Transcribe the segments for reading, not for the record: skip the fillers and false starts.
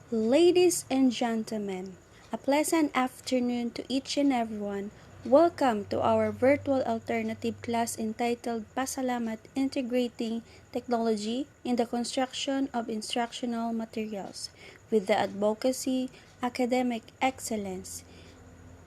Ladies and gentlemen, a pleasant afternoon to each and everyone. Welcome to our virtual alternative class entitled pasALAMath Integrating Technology in the Construction of Instructional Materials with the Advocacy Academic Excellence.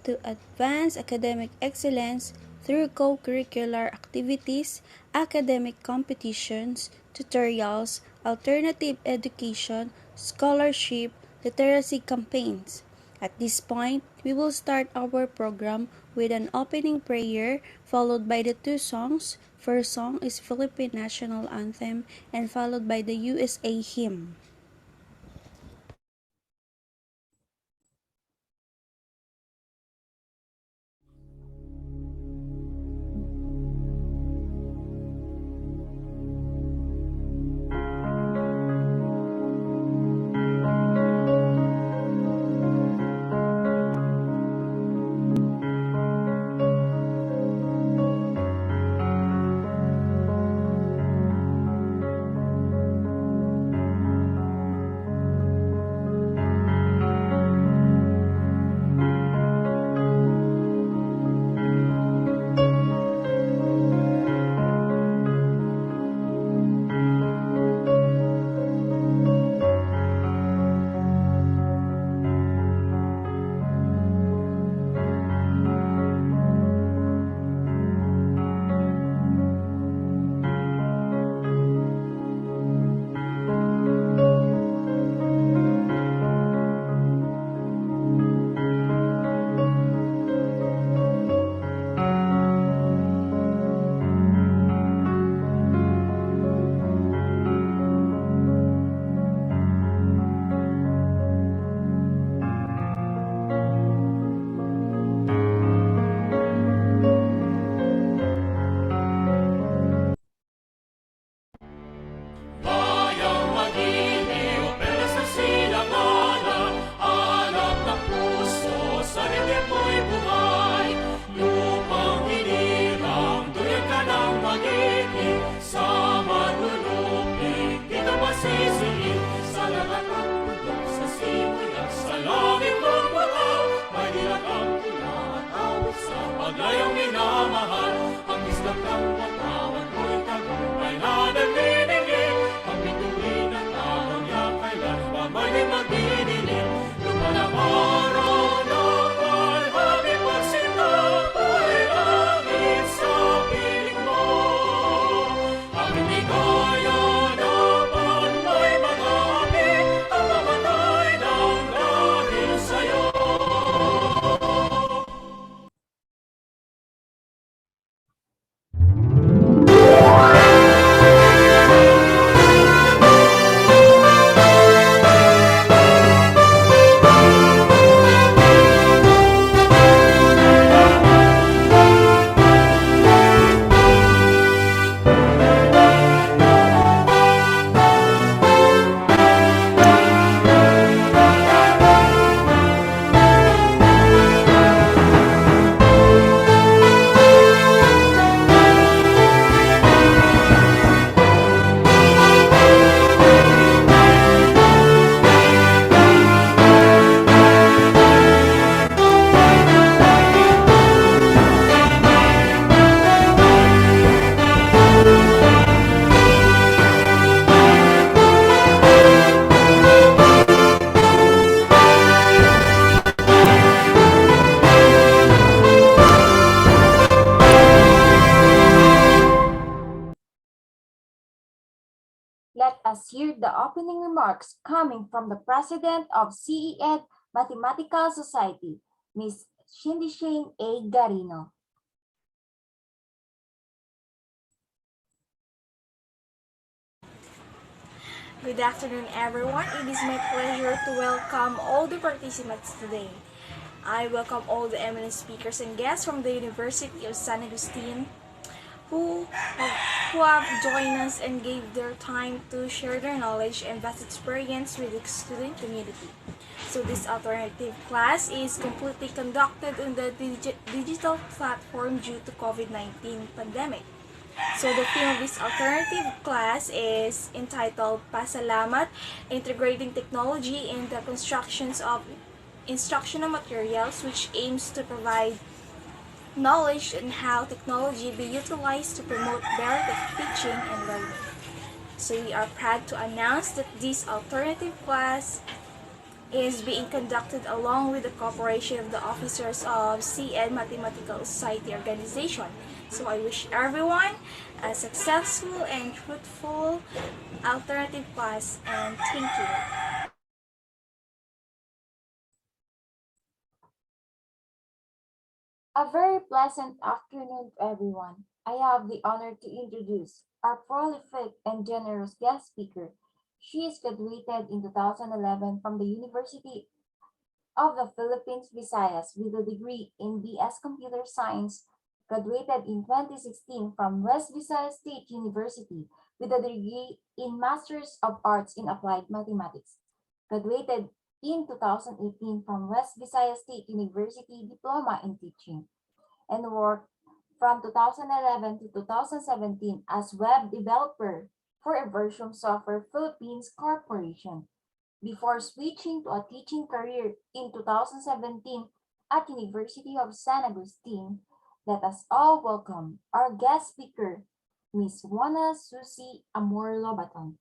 To advance academic excellence through co-curricular activities, academic competitions, tutorials, alternative education, scholarship, literacy campaigns. At this point, we will start our program with an opening prayer followed by the two songs. First song is Philippine National Anthem and followed by the USA hymn. Paglayang minamahal, ang islang ng pagkawan mo'y tagumpay na nagniningin. Ang bituin ng taong niya kailan pa may magdidilim. Lumalang araw ng alhabi pagsintapoy langit sa piling mo. Ang hindi kaya dapat may mag-api ang mamatay ng dahil sa'yo. Let us hear the opening remarks coming from the President of CEED Mathematical Society, Ms. Shindishane A. Garino. Good afternoon, everyone. It is my pleasure to welcome all the participants today. I welcome all the eminent speakers and guests from the University of San Agustin who have joined us and gave their time to share their knowledge and vast experience with the student community. So this alternative class is completely conducted on the digital platform due to COVID-19 pandemic. So the theme of this alternative class is entitled pasALAMath, Integrating Technology in the Constructions of Instructional Materials, which aims to provide knowledge on how technology be utilized to promote better teaching and learning. So we are proud to announce that this alternative class is being conducted along with the cooperation of the officers of CN Mathematical Society Organization. So I wish everyone a successful and fruitful alternative class, and thank you. A very pleasant afternoon to everyone. I have the honor to introduce our prolific and generous guest speaker. She is graduated in 2011 from the University of the Philippines Visayas with a degree in BS Computer Science, graduated in 2016 from West Visayas State University with a degree in Masters of Arts in Applied Mathematics, graduated in 2018 from West Visayas State University Diploma in Teaching, and worked from 2011 to 2017 as web developer for Evertium Software Philippines Corporation before switching to a teaching career in 2017 at University of San Agustin. Let us all welcome our guest speaker, Miss Juana Suzy Amor Lobaton.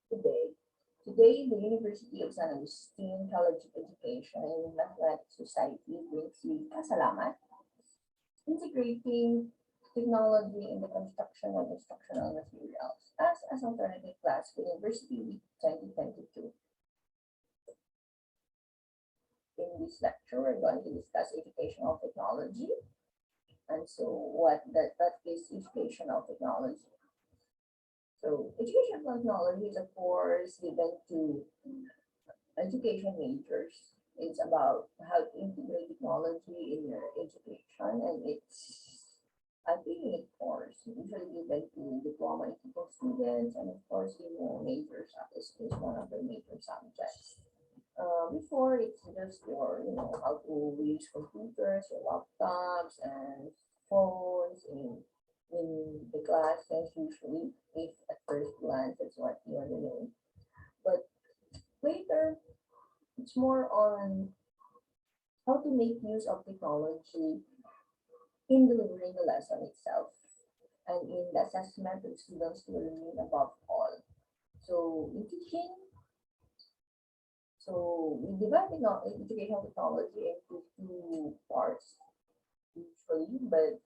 today. Today, the University of San Agustin College of Education and Mathematics Society brings you pasALAMath, integrating technology in the construction of instructional materials as alternative class for University Week 2022. In this lecture, we're going to discuss educational technology. And so that is educational technology. So educational technology is, of course, given to education majors. It's about how to integrate technology in your education, and it's a unique course, usually given to diploma eligible students, and of course, major subjects is one of the major subjects. Before it's just your, how to use computers, your laptops, and phones in the classes usually, if at first glance that's what you want to know. But later, it's more on how to make use of technology in delivering the lesson itself and in the assessment of students' learning above all. So in teaching, so we divide educational technology into two parts usually, but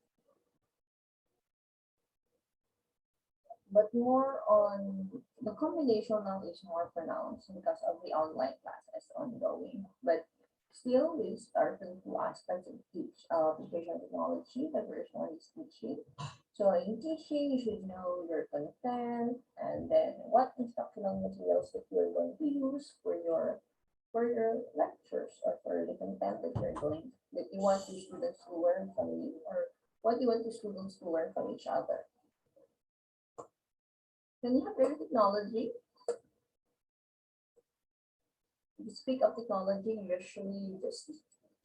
more on the combination now is more pronounced because of the online classes ongoing. But still, we start with two aspects of educational technology. The first one is teaching. So in teaching, you should know your content and then what instructional materials that you're going to use for your lectures or for the content that you want the students to learn from you, or what you want the students to learn from each other. When you have better technology, if you speak of technology, usually you just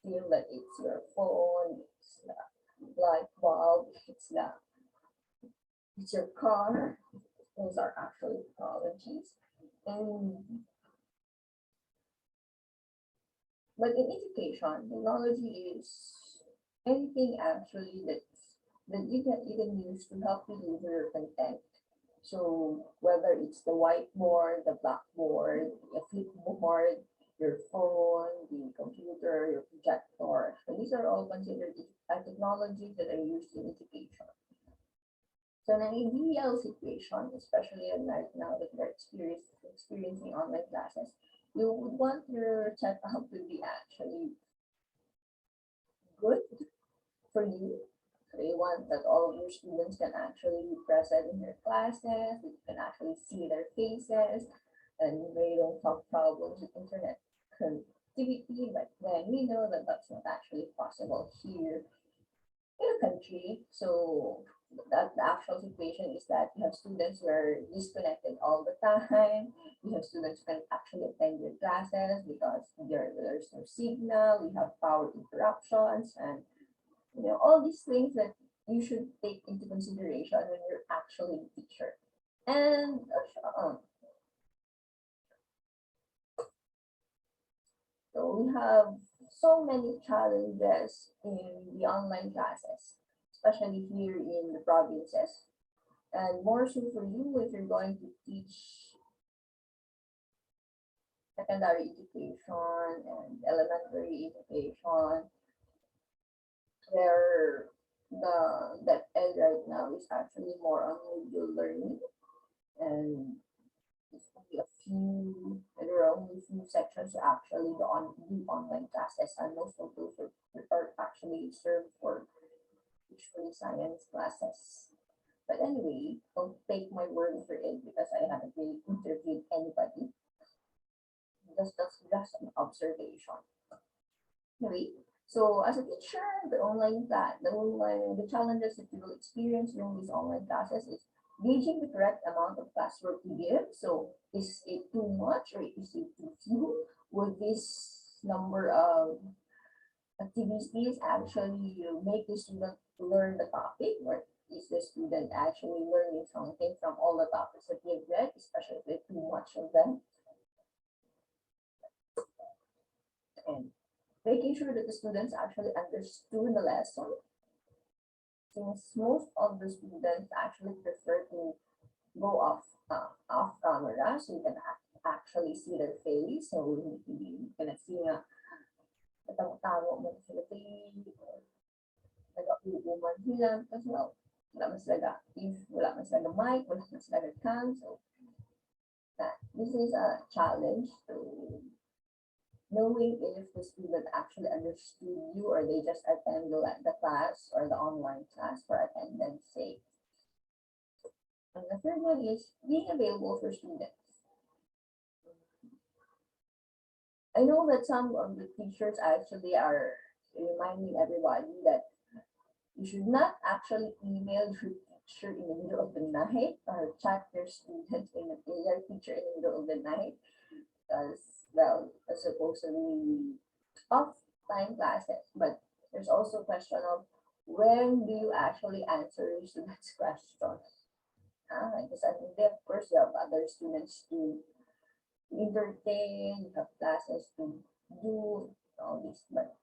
feel that it's your phone, it's the light bulb, it's your car. Those are actually technologies. But in education, technology is anything actually that you can use to help you deliver your content. So whether it's the whiteboard, the blackboard, a flipboard, your phone, the computer, your projector, so these are all considered technologies that are used in education. So in an ideal situation, especially right now that we're experiencing online classes, you would want your setup to be actually good for you. So you want that all of your students can actually be present in your classes, that you can actually see their faces, and they don't have problems with internet activity, but then we know that that's not actually possible here in the country. So that the actual situation is that you have students who are disconnected all the time. You have students who can actually attend your classes because there's no signal. We have power interruptions, and all these things that you should take into consideration when you're actually a teacher. And so we have so many challenges in the online classes, especially here in the provinces. And more so for you if you're going to teach secondary education and elementary education, where that ed right now is actually more on module learning, and it's only a few, there are only a few sections to actually do online classes, and most of those are actually served for usually science classes. But anyway, don't take my word for it because I haven't really interviewed anybody. That's an observation. Anyway, so as a teacher, the challenges that you will experience during these online classes is gauging the correct amount of classwork to give. So is it too much or is it too few? Would this number of activities actually make the student learn the topic, or is the student actually learning something from all the topics that they've read, especially if there's too much of them? And making sure that the students actually understood the lesson, since most of the students actually prefer to go off camera so you can actually see their face. So you can see nga tawa mo sila face or nag-uuman sila kasi wala man sila if wala man sila mic, wala man sila cam. So this is a challenge to knowing if the student actually understood you or they just attend the class or the online class for attendance sake. And the third one is being available for students. I know that some of the teachers actually are reminding everybody that you should not actually email your teacher in the middle of the night or chat your student your teacher in the middle of the night, because it's supposed to be off-time classes. But there's also a question of when do you actually answer your students' questions? Because of course, you have other students to entertain, you have classes to do, all this. But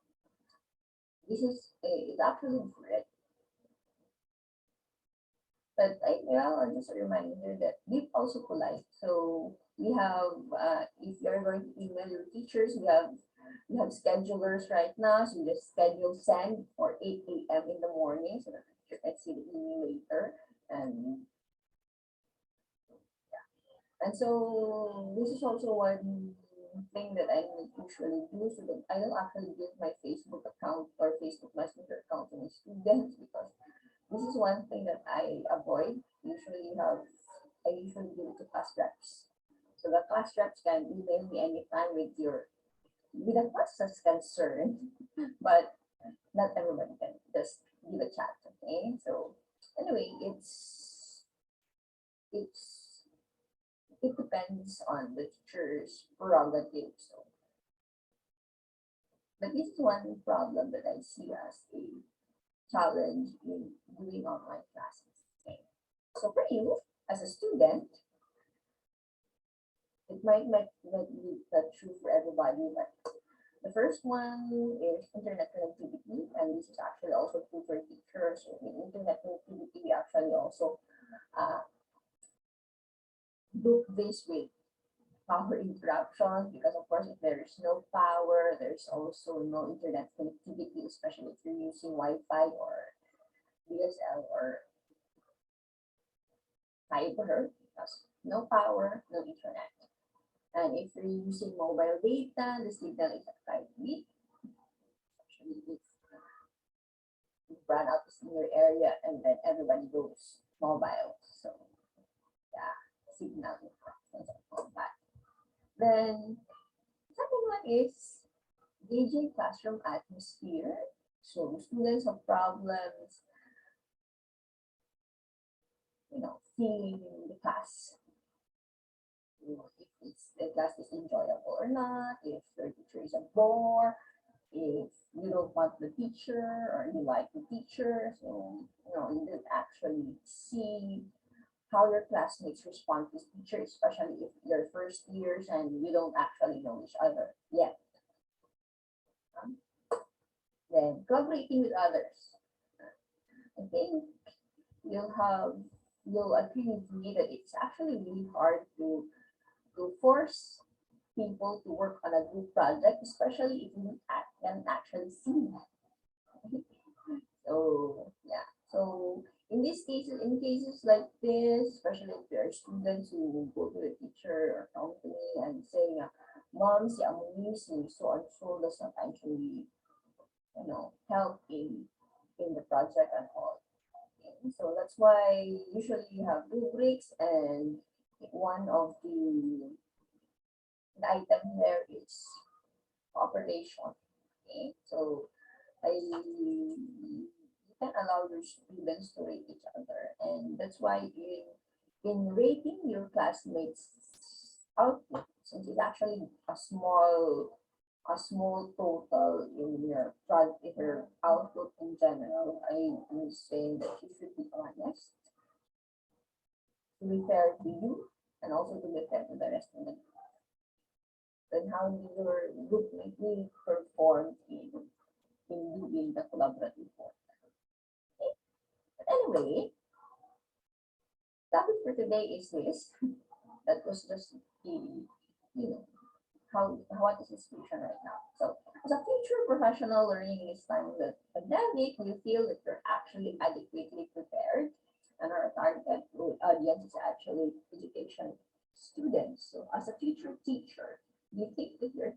this is it's actually different. But I'll just a reminder that be also polite. So we have, if you're going to email your teachers, we have schedulers right now. So you just schedule send for 8 a.m. in the morning so that you can see the email later. And so this is also one thing that I usually do, so that I don't actually give my Facebook account or Facebook Messenger account to my students, because this is one thing that I avoid. I usually give it to class reps. So the class reps can email me anytime with a class's concern, but not everybody can just give a chat. Okay, so anyway, it depends on the teacher's prerogative. So, but this is one problem that I see as a challenge in doing online classes. Okay. So for you, as a student, it might not be that true for everybody, but the first one is internet connectivity, and this is actually also true for teachers. So in internet connectivity, we actually also do this with power interruptions, because of course if there is no power, there's also no internet connectivity, especially if you're using Wi-Fi or DSL or fiber, because no power, no internet. And if you're using mobile data, the signal is at 5 gig. Actually, if you run out in your area and then everybody goes mobile, so yeah, signal interruptions and all that. Then second one is engaging classroom atmosphere. So students have problems, feeling the class. If the class is enjoyable or not, if your teacher is a bore, if you don't want the teacher or you like the teacher. So, you don't actually see how your classmates respond to teacher, especially if they're first years and you don't actually know each other yet. Then collaborating with others. I think you'll have you'll agree with me that it's actually really hard to force people to work on a group project, especially if you can actually see that. So yeah. So in cases like this, especially if there are students who go to the teacher or company and say, "Mom, si Amor, si so and so does not actually, help in the project and all." And so that's why usually you have rubrics, and one of the item there is cooperation. Okay, so you can allow your students to rate each other, and that's why in rating your classmates' output, since it's actually a small total in your output in general, I am saying that you should be honest, to be fair to you, and also to be fair to the rest of the group. And how your group really perform in doing the collaborative work. Okay. But anyway, topic for today is this. That was just what is the situation right now. So as a future professional learning in this time of the pandemic, we feel that we're actually adequately prepared, and our target audience is actually education students. So as a future teacher, do you think that you're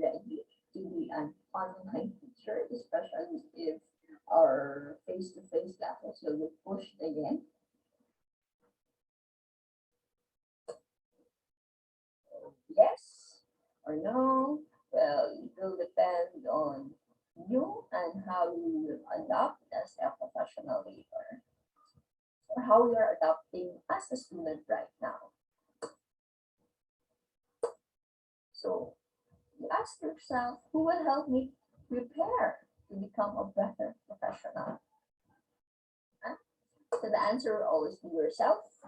ready to be an online teacher, especially if our face-to-face classes will be pushed again? Yes or no? Well, it will depend on you and how you will adapt as a professional later, or how you're adapting as a student right now. So you ask yourself, who will help me prepare to become a better professional? Huh? So the answer will always be yourself,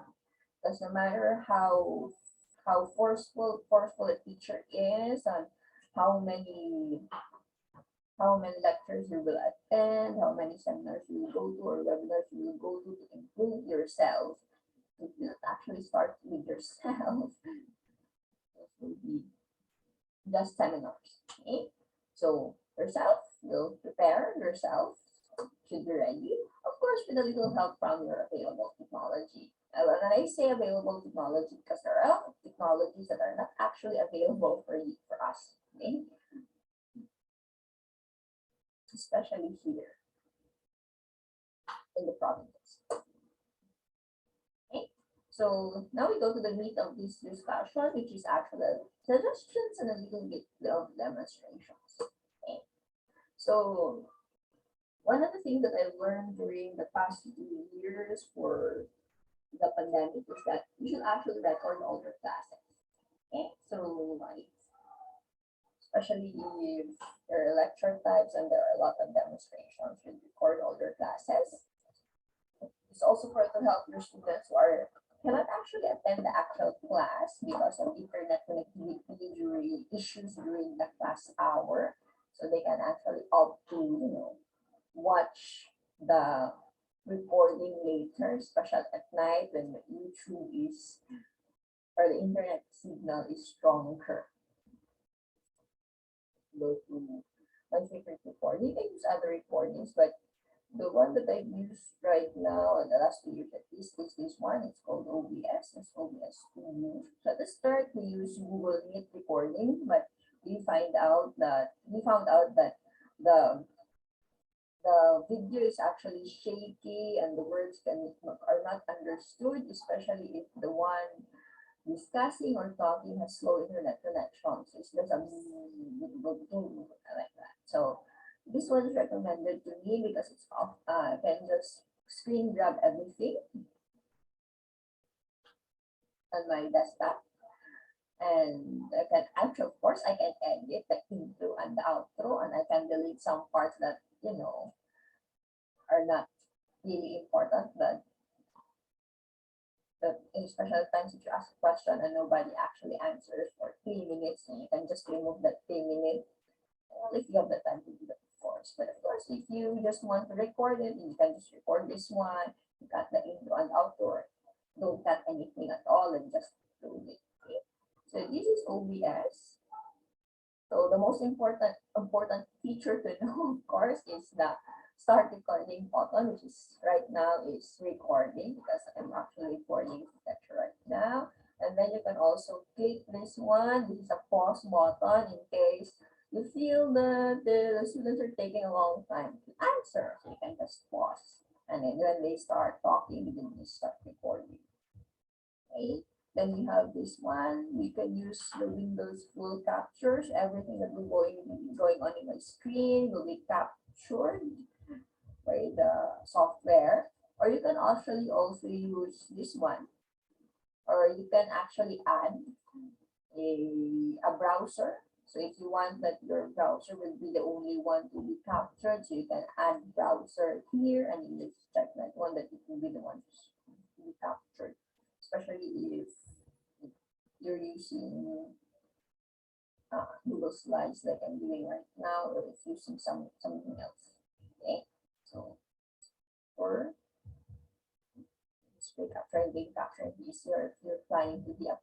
because no matter how forceful a teacher is, and how many how many lectures you will attend, how many seminars you will go to, or webinars you will go to improve yourself. If you actually start with yourself, it will be just seminars. Okay? So yourself, you'll prepare yourself, should be ready. Of course, with a little help from your available technology. And I say available technology because there are technologies that are not actually available for us. Okay? Especially here in the provinces. Okay, so now we go to the meat of this discussion, which is actually suggestions and a little bit of demonstrations. Okay, so one of the things that I learned during the past 2 years for the pandemic is that you should actually record all your classes. Okay, so like especially if there are lecture types and there are a lot of demonstrations, you record all your classes. It's also for to help your students who cannot actually attend the actual class because of internet connectivity during issues during the class hour. So they can actually opt to, watch the recording later, especially at night when the YouTube is or the internet signal is stronger. Go to my favorite recording. You can use other recordings, but the one that I've used right now in the last 2 years at least is this one. It's called OBS. It's OBS 2. So at the start we use Google Meet recording, but we found out that the the video is actually shaky and the words are not understood, especially if discussing or talking has slow internet connection. So it's just a like that. So this one is recommended to me because it's off. I can just screen grab everything on my desktop, and I can actually, of course, I can edit the intro and the outro, and I can delete some parts that are not really important. That in special times, if you ask a question and nobody actually answers for 3 minutes, and you can just remove that 3 minutes if you have the time to do that, of course. But of course, if you just want to record it, you can just record this one, you cut the intro and outro, don't cut anything at all, and just do it. Okay? So this is OBS. So the most important feature to know, of course, is the start recording button, which is right now is recording because I'm actually recording the lecture right now. And then you can also click this one. This is a pause button in case you feel the students are taking a long time to answer. So you can just pause. And then when they start talking, you can just start recording. Okay. Then you have this one. We can use the Windows full captures. Everything that will going on in my screen will be captured by the software. Or you can actually also use this one. Or you can actually add a browser. So if you want that your browser will be the only one to be captured, so you can add browser here, and you just check that one that it will be the one to be captured. Especially if you're using Google Slides like I'm doing right now, or if using something else. Okay, so for screen capture, game capture, if you're planning to be a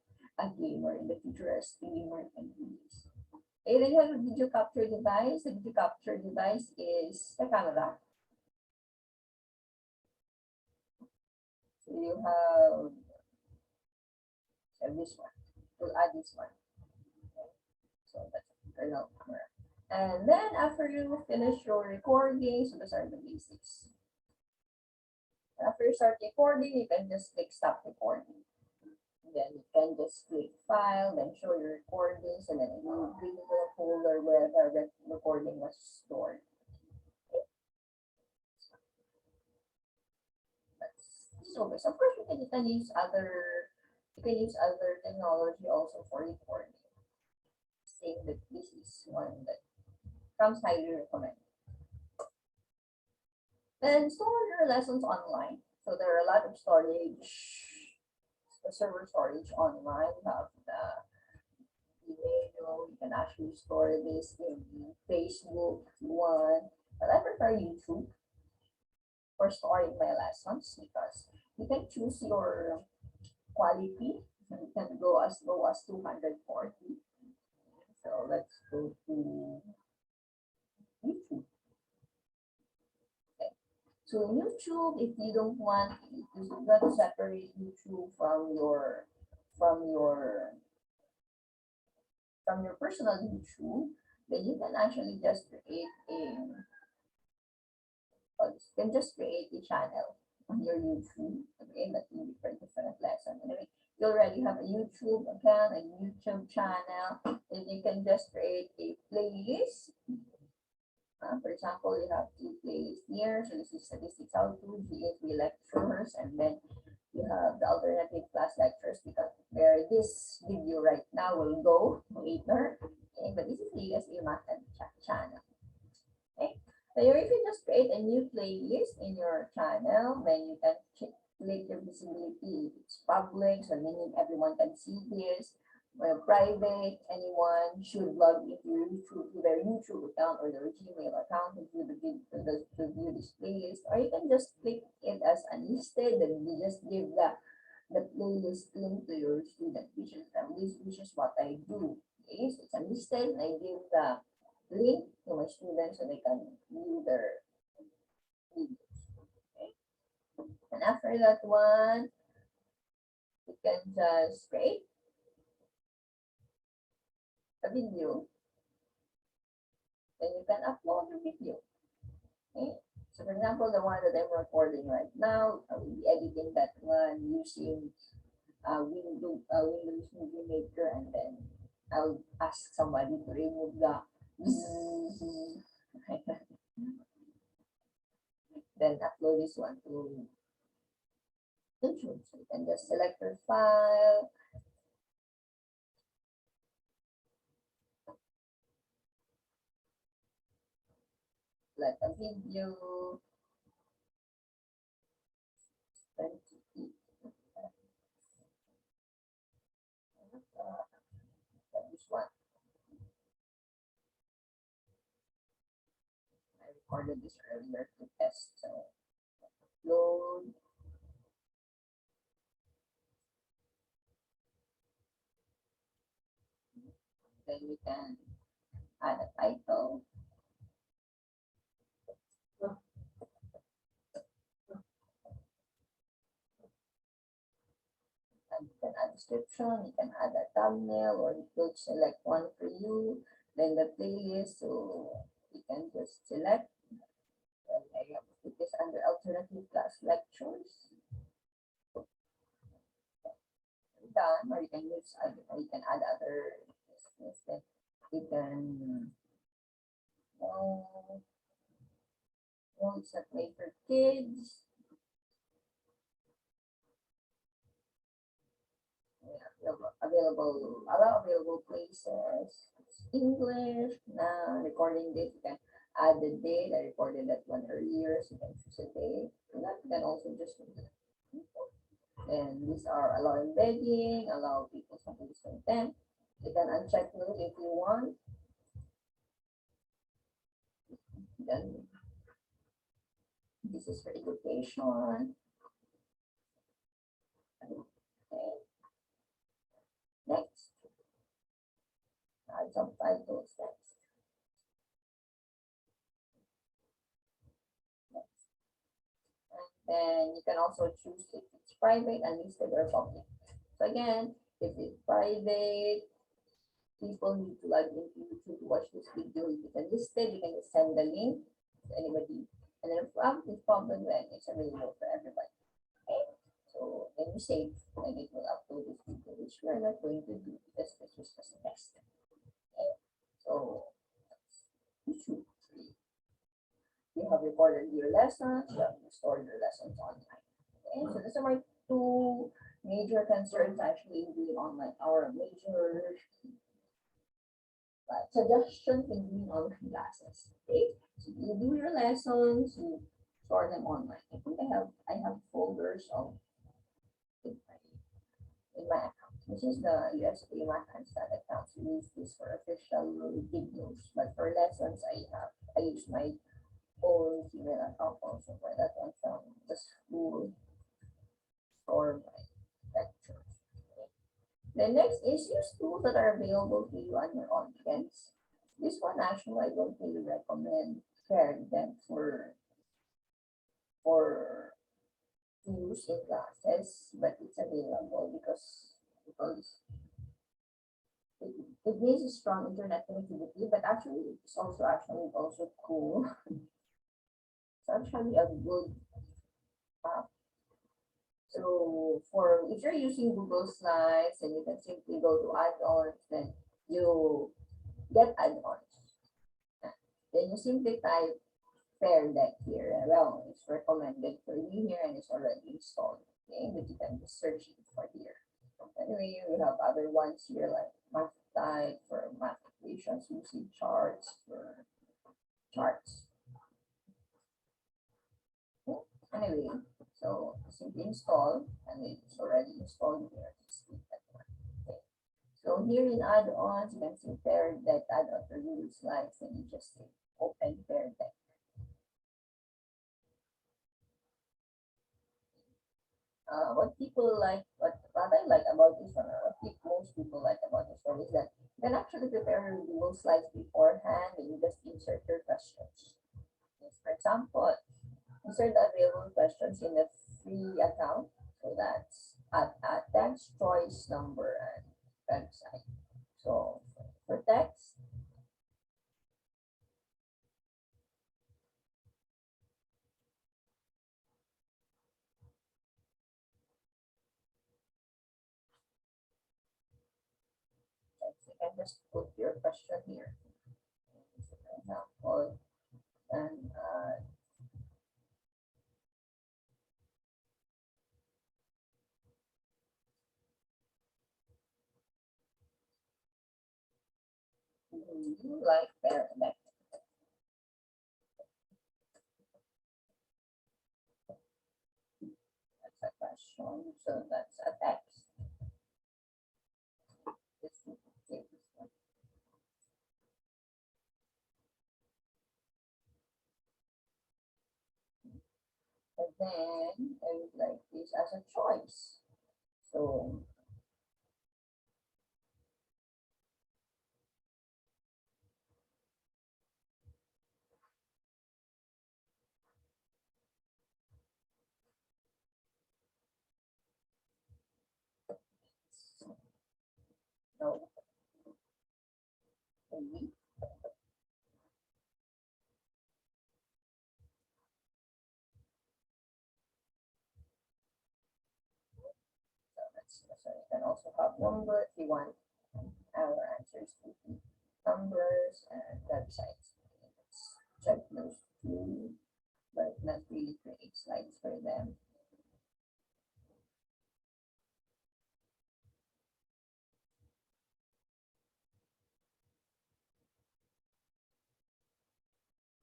gamer in the future, a streamer, and do this. Okay, then you have a video capture device. The video capture device is the camera. So you have this one. We'll add this one. Okay. So that's internal camera. And then after you finish your recording, so those are the basics. After you start recording, you can just click stop recording. And then you can just click file, then show your recordings, and then it will bring you to the folder where the recording was stored. Okay. That's over. So of course you can use other technology also for recording. Saying that this is one that comes highly recommended. Then store your lessons online. So there are a lot of storage, server storage online. You have the email. You can actually store this in Facebook if you want. But I prefer YouTube for storing my lessons because you can choose your quality. You can go as low as 240. So let's go to YouTube. Okay. So YouTube, if you don't want, if you got to separate YouTube from your personal YouTube, then you can actually just create a channel on your YouTube. Okay, that will be for different lesson. Anyway, you already have a YouTube account, a YouTube channel, then you can just create a playlist. For example, you have two playlists here. So this is statistics how to GSB lectures, and then you have the alternative class lectures because where this video right now will go later. Okay, but this is the GSB math channel. Okay, so you can just create a new playlist in your channel. Then you can click your visibility. If it's public, so meaning everyone can see this. When private, anyone should log into their YouTube account or their Gmail account to view this playlist, or you can just click it as unlisted, and you just give the playlist link to your student, which is what I do. Okay, so it's unlisted, and I give the link to my students so they can view their videos. Okay, and after that one, you can just create a video, then you can upload your video. Okay, so for example, the one that I'm recording right now, I will be editing that one using Windows Movie Maker, and then I'll ask somebody to remove the bzzz, then upload this one to YouTube. So you can just select your file, select a video, 20, this one. I recorded this earlier to test. So upload. Then we can add a title. And you can add description, you can add a thumbnail, or you could select one for you. Then the playlist, so you can just select. And I have put this under alternative class lectures. Done, or you can use, or you can add other things that you can. Oh, it's not made for kids. Available places. English. Now recording date, you can add the date. I recorded that one earlier, so you can choose a date. And that you can also just do that. And these are allow embedding, allow people to use content. You can uncheck note if you want. Then this is for education. Okay. Next. Add subtitles next. Then you can also choose if it's private, unlisted, or public. So again, if it's private, people need to log into YouTube to watch this video. If it's unlisted, you can just send the link to anybody. And then if it's public, then it's available for everybody. Okay? So then you save, and it will upload this video, which we are not going to do because this was just a test. Okay? So YouTube. You have recorded your lessons, you have stored your lessons online. Okay, so these are my two major concerns actually in doing online, our major suggestions in doing online classes. Okay, so you do your lessons, you store them online. I think I have folders of in my account. This is the USB Math and Stat account. So use this for official videos, but for lessons I use my own Gmail account also for that one from the school or my lectures. The next is use tools that are available to you and your audience. This one actually I don't really recommend sharing them for use in classes, but it's available because it needs a strong internet connectivity, but actually it's also cool. It's actually a good app. So for if you're using Google Slides, and you can simply go to add-ons, then you get add-ons. Then you simply type Fair Deck here. Well, it's recommended for you here and it's already installed. Okay, but you can just search it for here. Anyway, we have other ones here like Math Type for math equations, using charts for charts. Okay. Anyway, so simply install, and it's already installed here. Okay. So here in add-ons, you can see Fair Deck add-on for Google Slides, and you just say open Fair Deck. What people like, what I like about this one, or what most people like about this one, is that you can actually prepare your Google Slides beforehand, and you just insert your questions. Yes, for example, insert the available questions in the free account. So that's at text, choice, number, and website. So for text, can just put your question here. So, for example, and do you like paramedic? That's a question. So that's a text. This is this one. And then I would like this as a choice. So no, maybe. So you can also have number if you want our answers to be numbers and websites. Let's check those two, but not really create slides for them.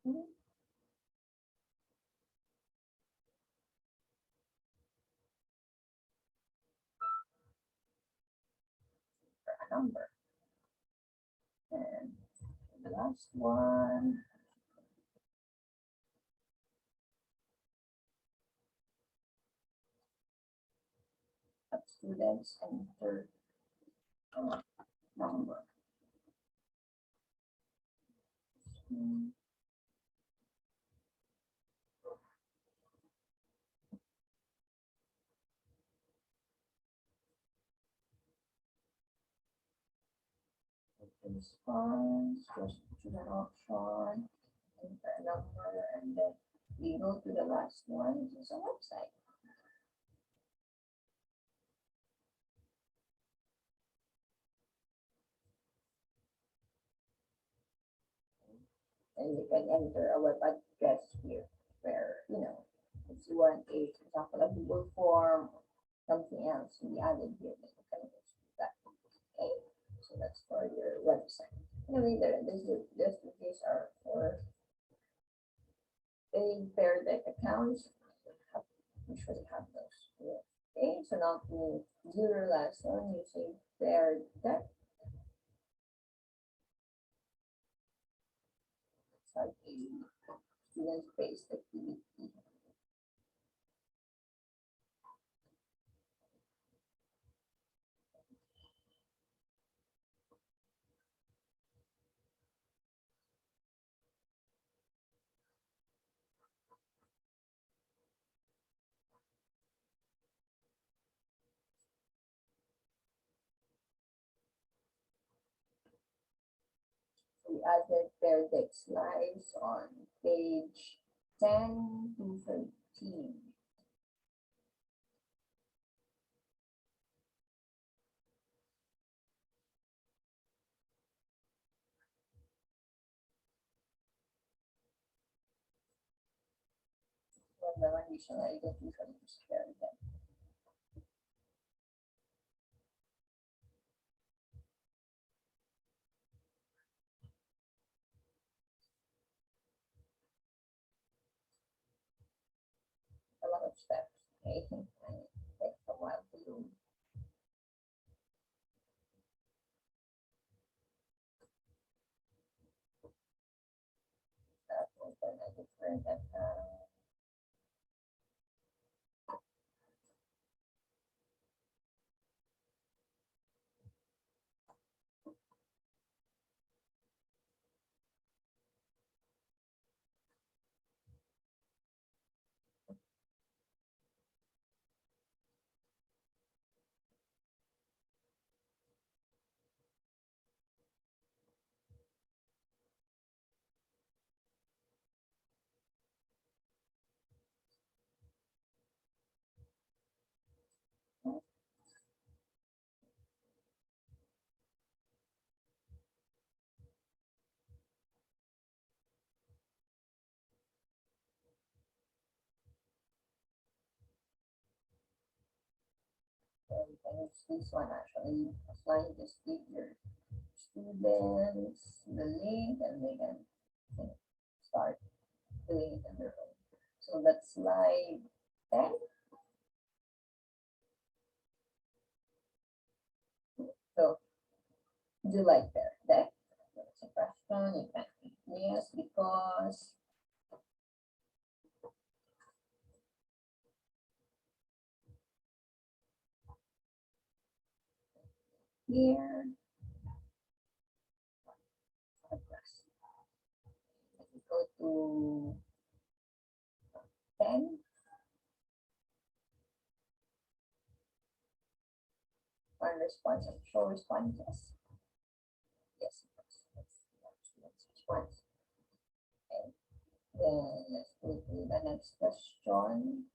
Mhm. For a number. And the last one, students enter number. Mm, Response, just choose an option, enter a number, and then we go to the last one, which is a website. And you can enter a web address here where, if you want a, for example, a Google form, something else to be added here, then you can just do that. Okay, so that's for your website. Anyway, these are for paid pair deck accounts. Usually have those. Okay, so now to do your lesson using pair deck. Start a student-based activity. We added pair deck slides on page 10 to 13. When the condition I don't usually use pair deck. A lot of steps. Okay, and it takes a while to do. Open a different account. this one actually. Offline, just give your students the link and they can start doing it on their own. So that's slide 10. So do you like their deck? That's a question. You can click yes because here, if we go to 10, one response and show responses. Yes, that's response. Okay. Then let's go to the next question.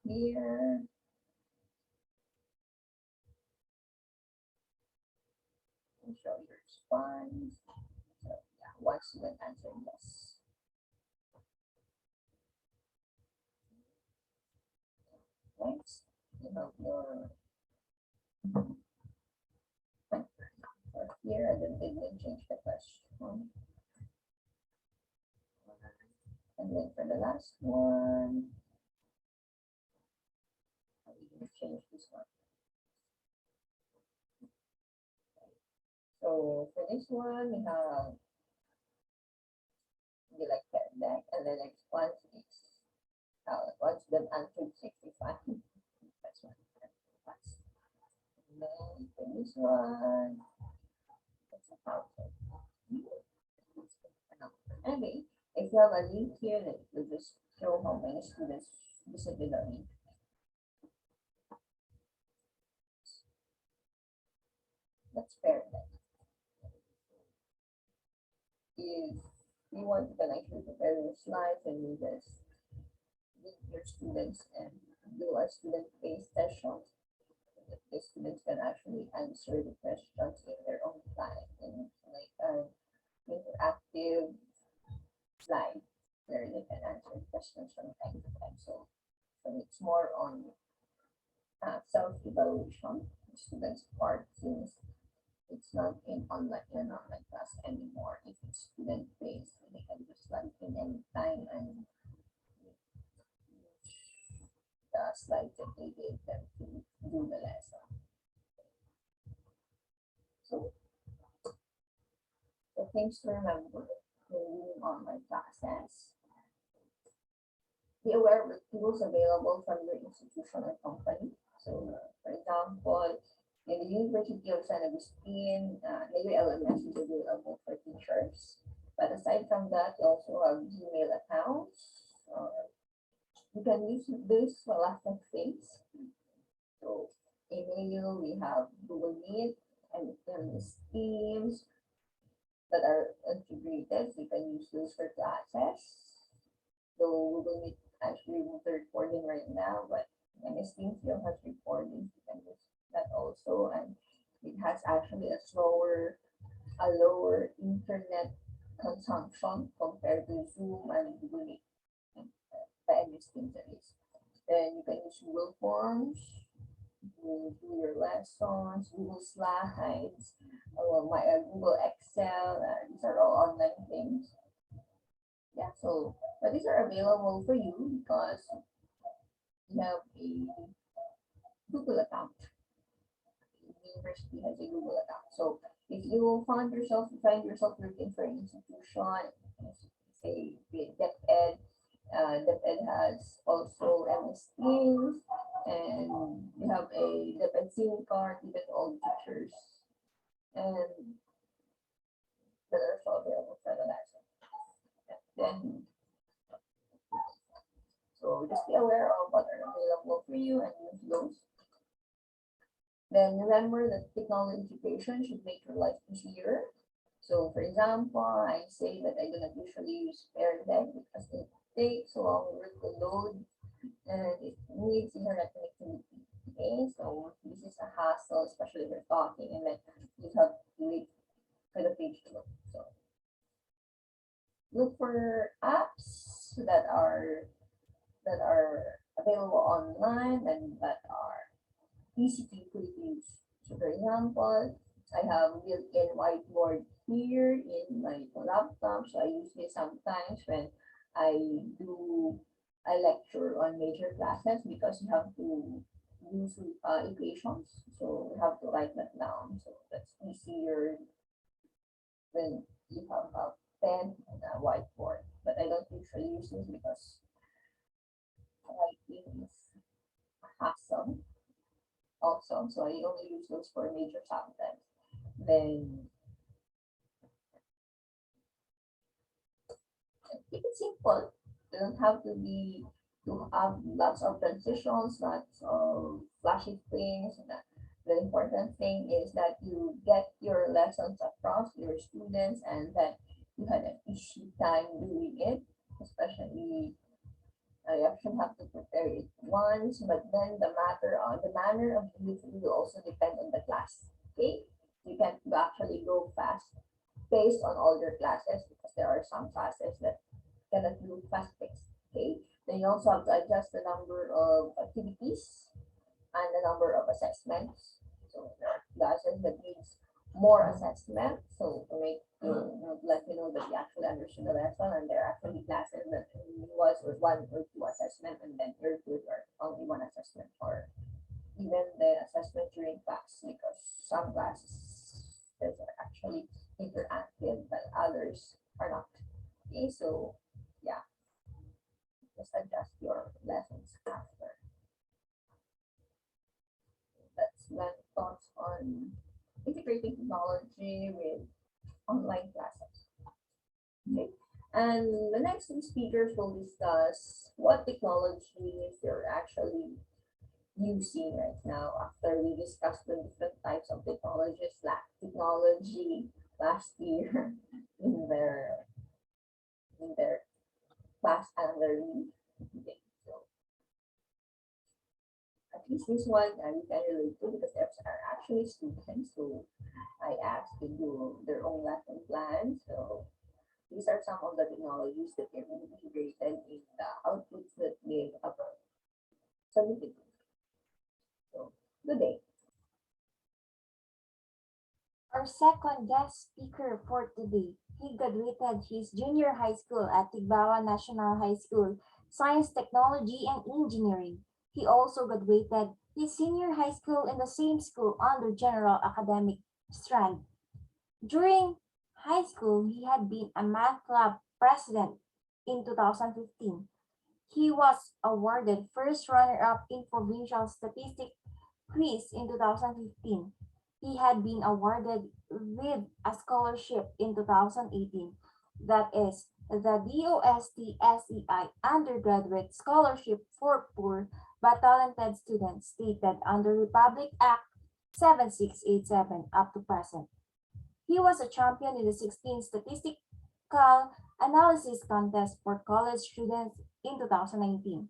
Here, show your response. So yeah, one student answered yes. Next, you have your for here, and then they didn't change the question. And then for the last one, we can change this one. So for this one, we have like that deck, and then response is once them answered 65. That's one. And then for this one, that's a powerful. Anyway, if you have a link here, that will just show how many students visited the link. That's fair then. If you want, you can actually prepare your slides and you just meet your students and do a student-based session. The students can actually answer the questions in their own time and like an interactive slide where they can answer questions from time to time. So it's more on self-evaluation, the students' part, since it's not in online class anymore. If it's student-based, they can just like in any time and the slides that they gave them to do the lesson. So things to remember when doing online classes. Be aware of the tools available from your institution or company. So, for example, in the University of San Agustin, the LMS is available for teachers. But aside from that, you also have Gmail accounts. You can use this for lots of things. So, email, we have Google Meet and Teams that are integrated. So you can use those for classes. Though Google Meet actually with the recording right now, but MS Teams still has recording. You can use that also, and it has actually a lower internet consumption compared to Zoom and Google Meet. The MS Teams at least. Then you can use Google Forms to do your lessons, Google Slides, Google Excel. These are all online things. Yeah, so but these are available for you because you have a Google account. The university has a Google account. So if you find yourself looking for an institution, say DepEd, DepEd has also MS Teams, and you have a DepEd SIM card, even all teachers, and that are also available for the lesson. Then so just be aware of what are available for you and use those. Then remember that technology integration should make your life easier. So for example, I say that I do not usually use Pear Deck because it takes a long to load and it needs internet connectivity. Okay, so this is a hassle, especially if you're talking and then you have to wait for the page to load. So look for apps that are available online and that are easy to use. So for example, I have built-in whiteboard here in my laptop, so I use this sometimes when I do I lecture on major classes because you have to use equations, so you have to write that down. So that's easier when you have a pen and a whiteboard. But I don't usually use this because writing is a hassle also, so I only use those for major subjects. Then keep it simple. You don't have to have lots of transitions, lots of flashy things. And the important thing is that you get your lessons across to your students and that you had an easy time doing it, especially I actually have to prepare it once, but then the manner of use will also depend on the class. Okay, you can actually go fast based on all your classes because there are some classes that cannot do fast pace. Okay, then you also have to adjust the number of activities and the number of assessments. So there are classes that needs more assessment. So to make let you know that you actually understood the lesson, and there are actually classes that was with one or two assessment, and then you're good or only one assessment, or even the assessment during class, because some classes are actually interactive, but others are not. Okay, so yeah, just adjust your lessons after. That's my thoughts on integrating technology with online classes. Okay. And the next two speakers will discuss what technologies they're actually using right now after we discussed the different types of technology last year in their class and their lead. Okay. So at least this one we can relate to because there are actually students who I asked to do their own lesson plan. So these are some of the technologies that can be integrated in the outputs that they have submitted. So good day. Our second guest speaker for today, he graduated his junior high school at Tigbawa National High School, Science, Technology, and Engineering. He also graduated his senior high school in the same school under General Academic Strand. During high school, he had been a math club president in 2015. He was awarded first runner-up in provincial statistics quiz in 2015. He had been awarded with a scholarship in 2018, that is the DOST-SEI Undergraduate Scholarship for Poor but Talented Students stated under Republic Act 7687 up to present. He was a champion in the 16th Statistical Analysis Contest for college students in 2019.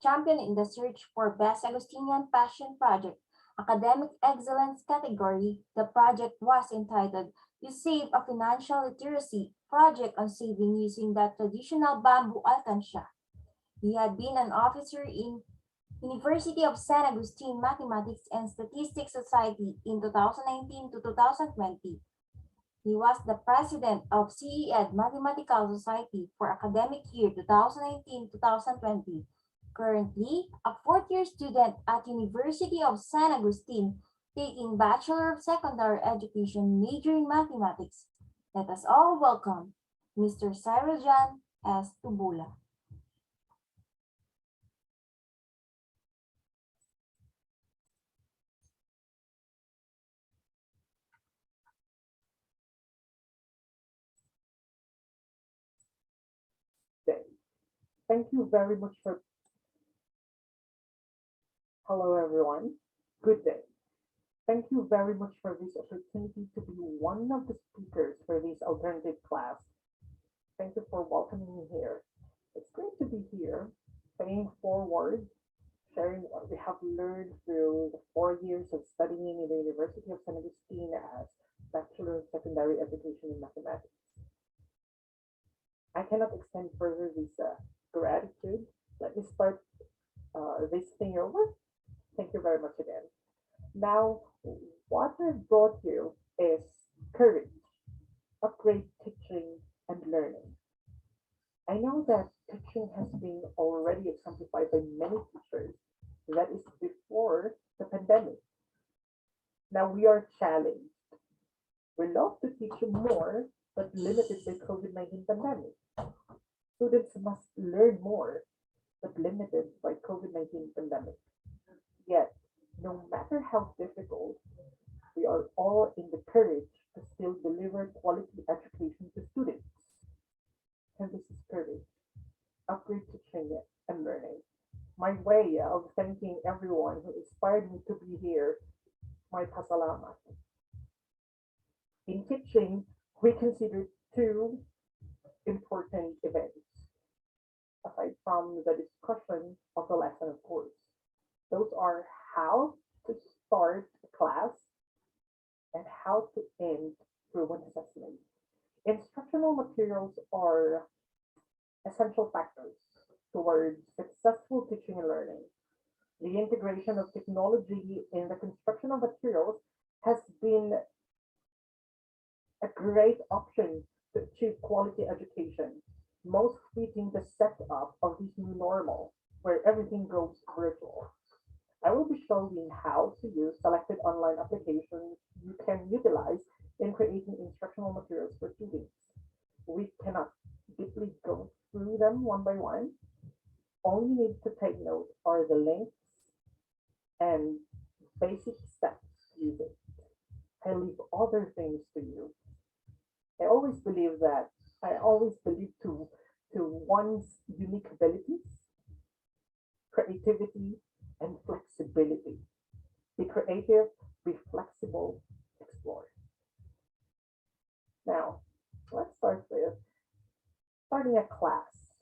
Champion in the search for Best Augustinian Passion Project Academic Excellence category. The project was entitled You Save a Financial Literacy Project on Saving Using the Traditional Bamboo Alcansha. He had been an officer in University of San Agustin Mathematics and Statistics Society in 2019 to 2020. He was the president of CED Mathematical Society for academic year 2019-2020. Currently, a fourth-year student at University of San Agustin taking Bachelor of Secondary Education major in mathematics. Let us all welcome Mr. Cyril S. Tubola. Day. Thank you very much for. Hello, everyone. Good day. Thank you very much for this opportunity to be one of the speakers for this alternative class. Thank you for welcoming me here. It's great to be here, paying forward, sharing what we have learned through the 4 years of studying in the University of San Agustin as Bachelor of Secondary Education in Mathematics. I cannot extend further this gratitude. Let me start this thing over. Thank you very much again. Now, what I've brought you is courage, upgrade teaching and learning. I know that teaching has been already exemplified by many teachers. That is before the pandemic. Now we are challenged. We love to teach more, but limited by COVID-19 pandemic. Students must learn more, but limited by COVID-19 pandemic. Yet, no matter how difficult, we are all in the courage to still deliver quality education to students. And this is courage, upgrade teaching and learning. My way of thanking everyone who inspired me to be here, my pasalamat. In teaching, we consider two important events, aside from the discussion of the lesson, of course. Those are how to start a class and how to end through an assessment. Instructional materials are essential factors towards successful teaching and learning. The integration of technology in the construction of materials has been a great option to achieve quality education, most fitting the setup of this new normal where everything goes virtual. I will be showing how to use selected online applications you can utilize in creating instructional materials for students. We cannot deeply go through them one by one. All you need to take note are the links and basic steps to use it. I leave other things to you. I always believe that I always believe to one's unique abilities, creativity, and flexibility. Be creative, be flexible, explore. Now, let's start with starting a class.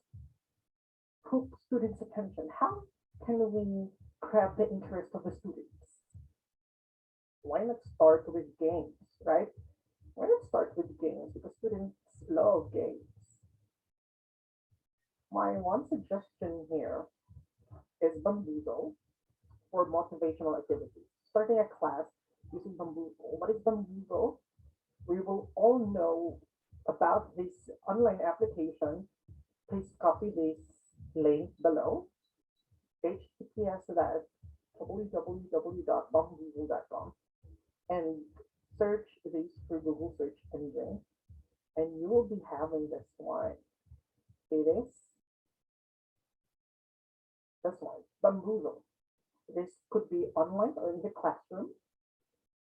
Hook students' attention. How can we grab the interest of the students? Why not start with games, right? Why not start with games? Because students love games. My one suggestion here is Bamboozle for motivational activities. Starting a class using Bamboozle. What is Bamboozle? We will all know about this online application. Please copy this link below. https that www.bamboozle.com and search this through Google search engine and you will be having this one. See this one, Bamboozle. This could be online or in the classroom.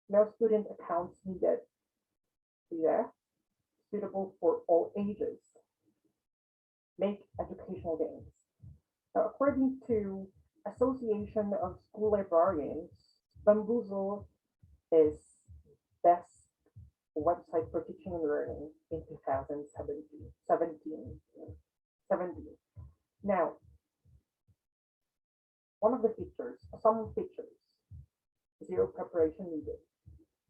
No student accounts needed. Yeah, suitable for all ages. Make educational games. Now, according to Association of School Librarians, Bamboozle is best website for teaching and learning in 2017. 17. Now, one of the features, some features, zero preparation needed.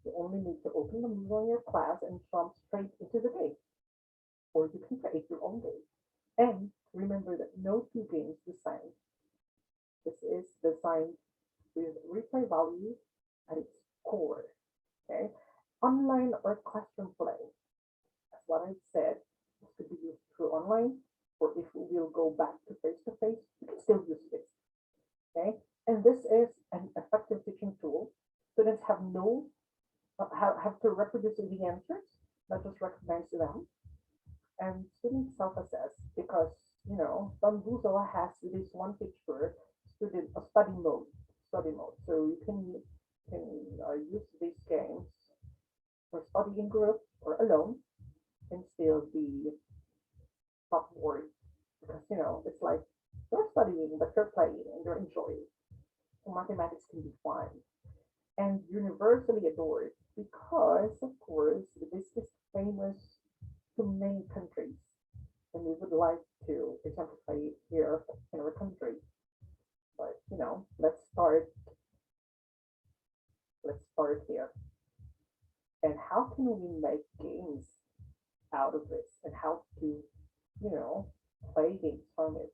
You only need to open the Moodle in your class and jump straight into the game. Or you can create your own game. And remember that no two games designed. This is designed with replay value at its core. Okay? Online or classroom play. As what I said, this could be used through online, or if we will go back to face, you can still use this. Okay? And this is an effective teaching tool. Students have no have to reproduce the answers, not just recognize them. And students self-assess because Bamboozle has this one feature, student study mode, So you can use these games for studying group or alone and still be top board because it's like you're studying but you're playing and you're enjoying. So mathematics can be fun and universally adored because, of course, this is famous to many countries, and we would like to exemplify it here in our country. But let's start here. And how can we make games out of this, and how to you know, play games from it.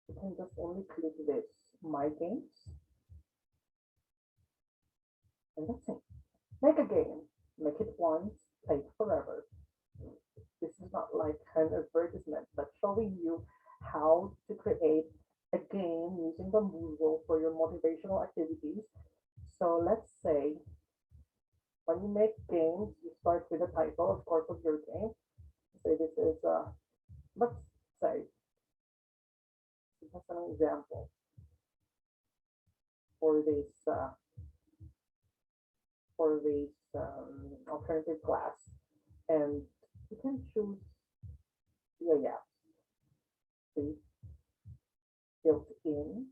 You can just only click this My Games, and that's it. Make a game, make it once, play it forever. This is not like an advertisement, but showing you how to create a game using the Moodle for your motivational activities. So let's say when you make games, you start with the title, of course, of your game. Say this is, let's say, just an example for this alternative class, and you can choose, yeah, see, built in.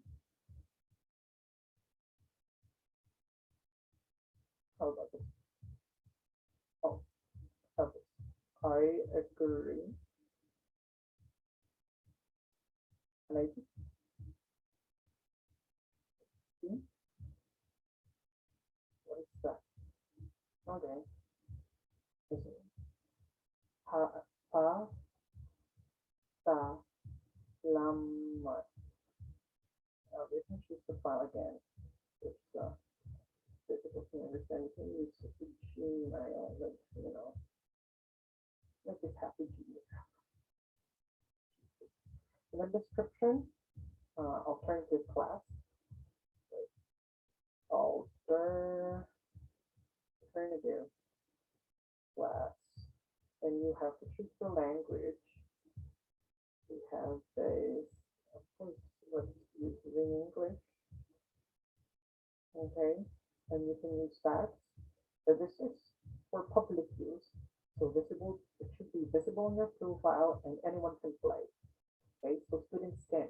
How about this? Oh, okay. I agree. And I just see what is that? Okay. This is pa pa sa lamat. We can choose the file again. It's difficult to understand. You can use the Gmail, like, make it happy Gmail. In the description, alternative class, alter alternative class, and you have to choose the language. We have this, of course, what's used in English, okay, and you can use that. But this is for public use, so visible. It should be visible in your profile, and anyone can play. Okay, so students can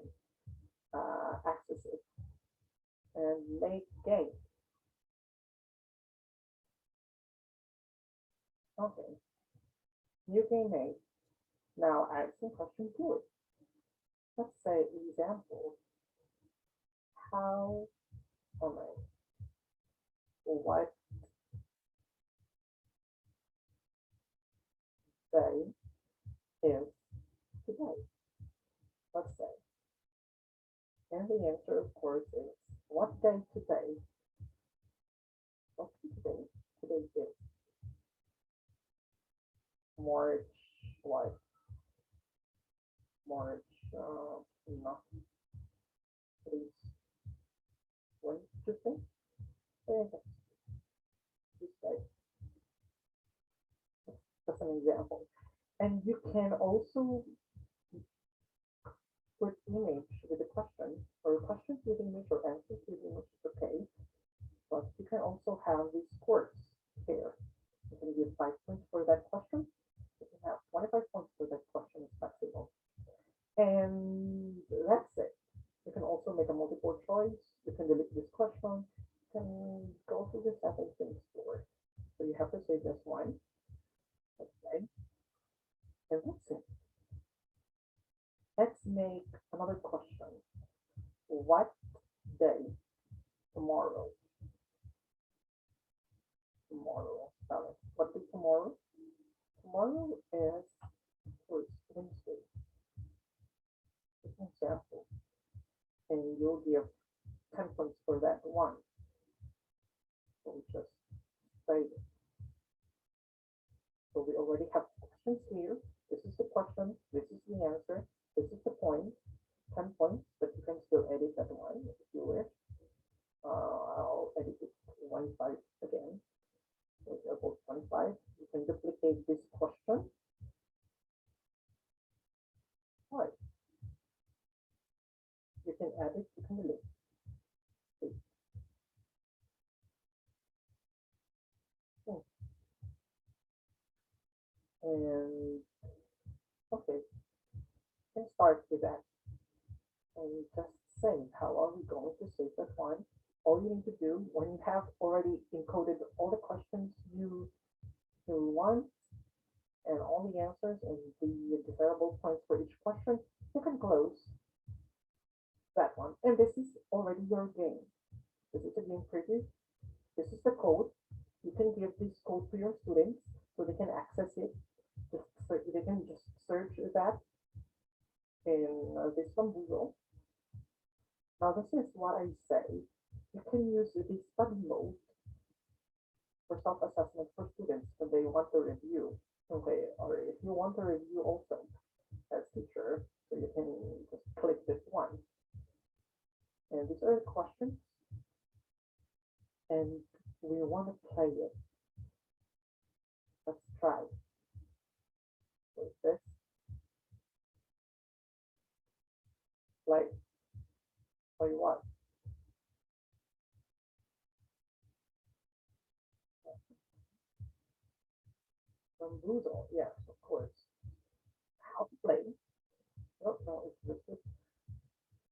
access it and make game. Okay, new game made. Now add some questions to it. Let's say example. How, oh my, what day is today? Let's say. And the answer, of course, is what day today? What's today? Today is March, what? March, no, today's Wednesday? Okay, Tuesday. That's an example. And you can also put image with a question, or questions with image, or answers with image is okay. But you can also have these scores here. You can give 5 points for that question. You can have 25 points for that question, it's flexible. And that's it. You can also make a multiple choice. You can delete this question. You can go through the settings and explore. So you have to say just one. Okay. And that's it. Let's make another question. What day? Tomorrow. Tomorrow. What is tomorrow? Tomorrow is first Wednesday. It's an example. And you'll give 10 points for that one. So we just say it. So we already have questions here. This is the question. This is the answer. This is the point. 10 points, but you can still edit that one if you wish. I'll edit it to 1.5 again. For example, 1.5. You can duplicate this question. Right. You can add it, you can delete. Hmm. And okay, you can start with that. And just say, how are we going to save that one? All you need to do when you have already encoded all the questions you want and all the answers and the desirable points for each question, you can close that one. And this is already your game. This is a game preview. This is the code. You can give this code to your students so they can access it. They can just search that in this Bambulo. Now, this is what I say. You can use the study mode for self-assessment for students when they want to review. Okay, or if you want to review also as teacher, so you can just click this one. And these are the questions, and we want to play it. Let's try. With this, play what? Bamboozle, yes, of course. How to play? I don't know if this is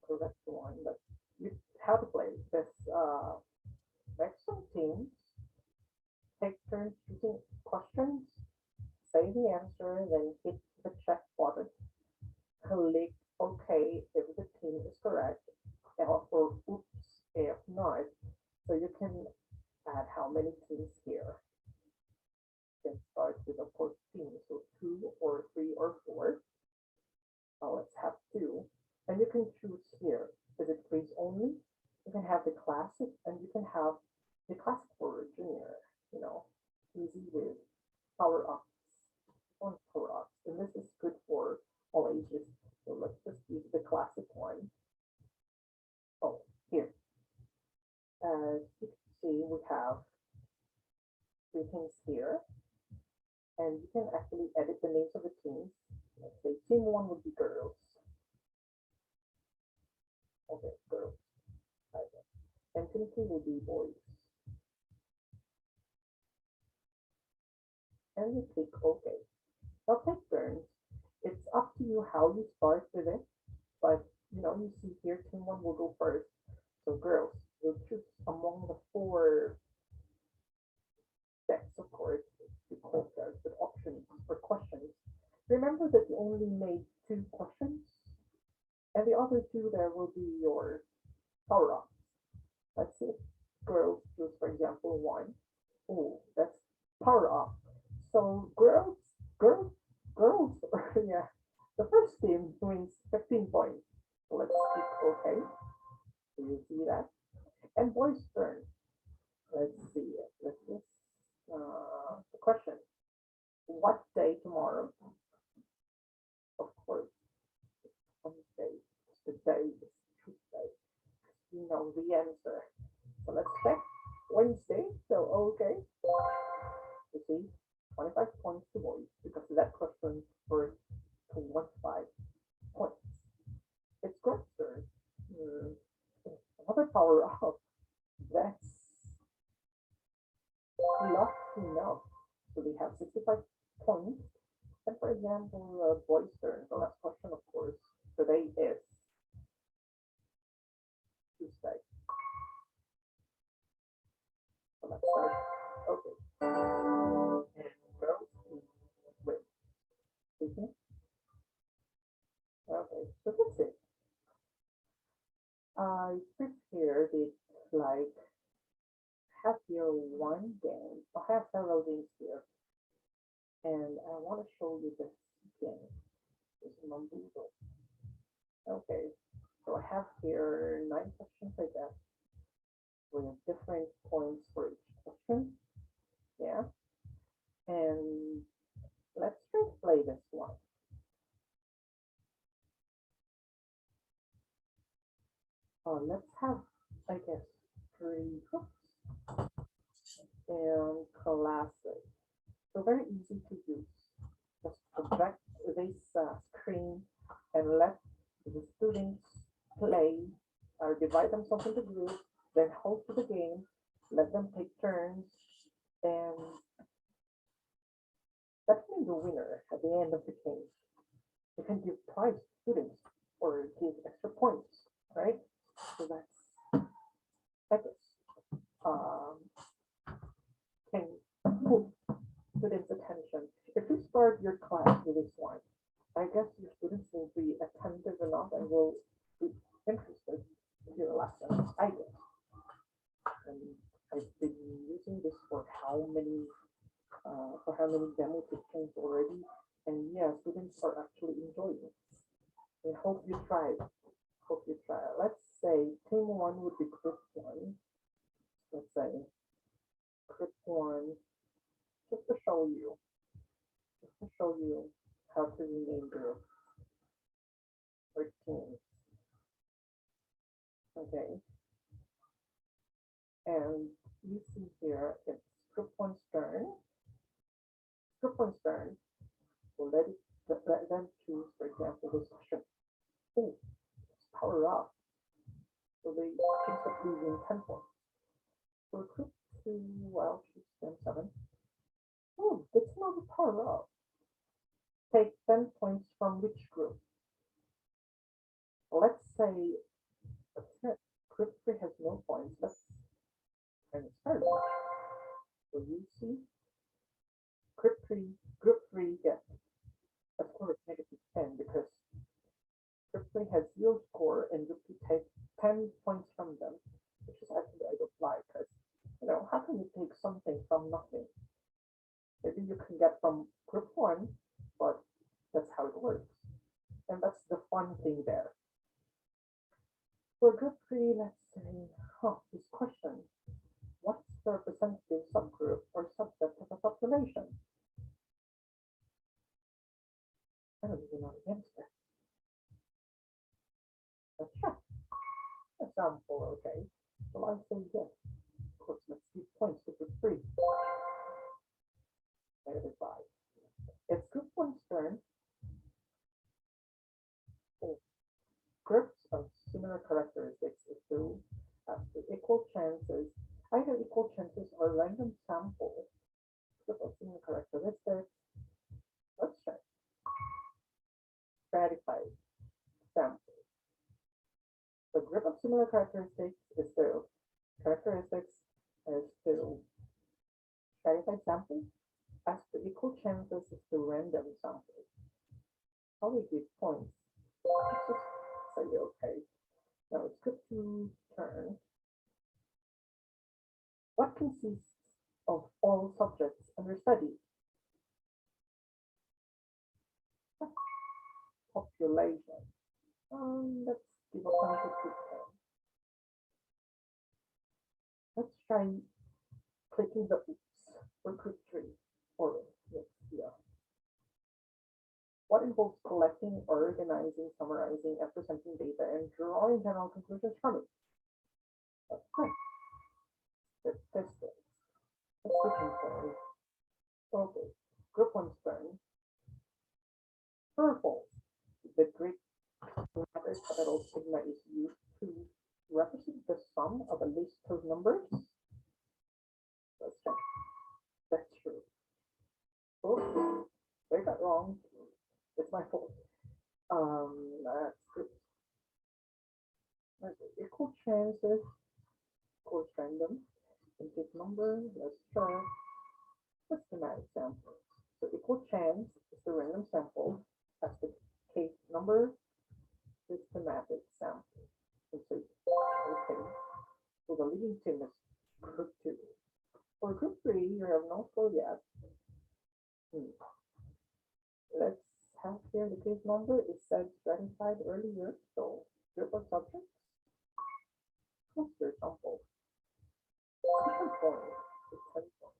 correct one, but you, how to play this make some teams, take turns choosing questions, say the answer, then hit the check button, click OK if the team is correct, or oops if not. So you can add how many teams here. You can start with of course teams, so 2 or 3 or 4. Now let's have 2. And you can choose here. Is it quiz only? You can have the classic and you can have the classic for junior, easy with power ups, on power ups. And this is good for all ages. So let's just use the classic one. Oh, here. As you can see, we have 3 things here. And you can actually edit the names of the teams. Let's say team 1 would be girls. Okay, girls. And team 2 will be boys. And you click OK. Now take turns. It's up to you how you start with it, but you see here team 1 will go first. So girls will choose among the 4 sets, of course, you call that with options for questions. Remember that you only made 2 questions, and the other 2 there will be your power-ups. Let's see, girls choose, for example, 1. Oh, that's power-up. So girls, yeah. The first team wins 15 points. So let's click OK. Do you see that? And boys' turn. Let's see. Let's just the question. What day tomorrow? Of course, Wednesday. The day is Tuesday. You know the answer. So let's check Wednesday. So okay. You see, 25 points to boys because that question for 25 points. It's girls' turn. Another power up. That's lucky enough. So they have 65 points. And for example, boys' turn. The last question, of course, today is Tuesday. So let's start. Okay. And girls, wait. Okay. Okay, so that's it. I prepared it like have here one game. I have several games here, and I want to show you this game. This Mambuzo. Okay, so I have here 9 questions like that. We have different points for each question. Yeah, and let's try to play this one. Let's have, I guess, 3 groups and classic. So very easy to use. Just project this screen and let the students play or divide themselves into groups, then host the game, let them take turns, and that's the winner at the end of the game. You can give prize to students or give extra points, right? So that's, I guess, can move students' attention. If you start your class with this one, I guess your students will be attentive enough and will be interested in your lesson, I guess. And I've been using this for how many demo teachings already, And yeah, students are actually enjoying. I hope you try. Hope you try. Let's say team one would be group one. Let's say group one, just to show you, just to show you how to rename group or teams. Okay, and you see here it's group one's turn. Group one's turn. So let them choose, for example, this section. Oh, it's power up. So they instantly win 10 points. For group two, well, choose them 7. Oh, that's not a power up. Take 10 points from which group? Let's say group 3 has no points, and it's fair enough. So you see, group 3 gets, of course, negative 10 because group 3 has 0 score and group 2 takes 10 points from them, which is actually I don't like because, how can you take something from nothing? Maybe you can get from group 1, but that's how it works. And that's the fun thing there. For group 3, let's say, this question. What's the representative subgroup or subset of a population? I don't even know the answer. Let's check. Example, okay. So I say yes. Of course, let's give points to group 3. -5. It's group 1's turn. Oh, groups of similar characteristics to have equal chances, either equal chances or random sample. Group of similar characteristics. Let's check. Stratified sample. The group of similar characteristics is to stratified sample as the equal chances is to random sample. How we give points? Let's just say okay. Now it's good to turn. What consists of all subjects under study? Population. Let's give a counter to 10. Let's try clicking the oops for group 3. Or yes, yeah. What involves collecting, organizing, summarizing, and presenting data and drawing general conclusions from it? Let's try. Statistics. Let's switching point. Okay. Group 1's turn. Purple. The Greek letter capital sigma is used to represent the sum of a list of numbers. Let's check. That's true. Oh, I got wrong. It's my fault. That's good. Equal chances, of course, random. Input number, let's try. Systematic sample. So equal chance is the random sample as the case number, systematic sample. And so, okay. So the leading team is group 2. For group 3, you have no score yet. Let's have here the case number is said stratified earlier. So group of subjects, cluster sample. 10 points. 10 points.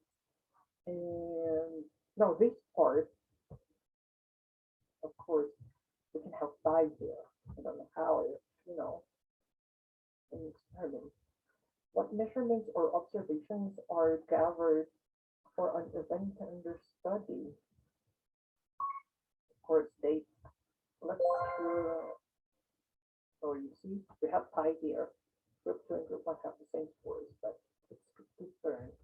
And now this part, of course, we can have 5 here. I don't know how it, an experiment. What measurements or observations are gathered for an event under study? Of course, date. Let's so you see, we have pi here. Group 2 and group 1 have the same scores, but it's different.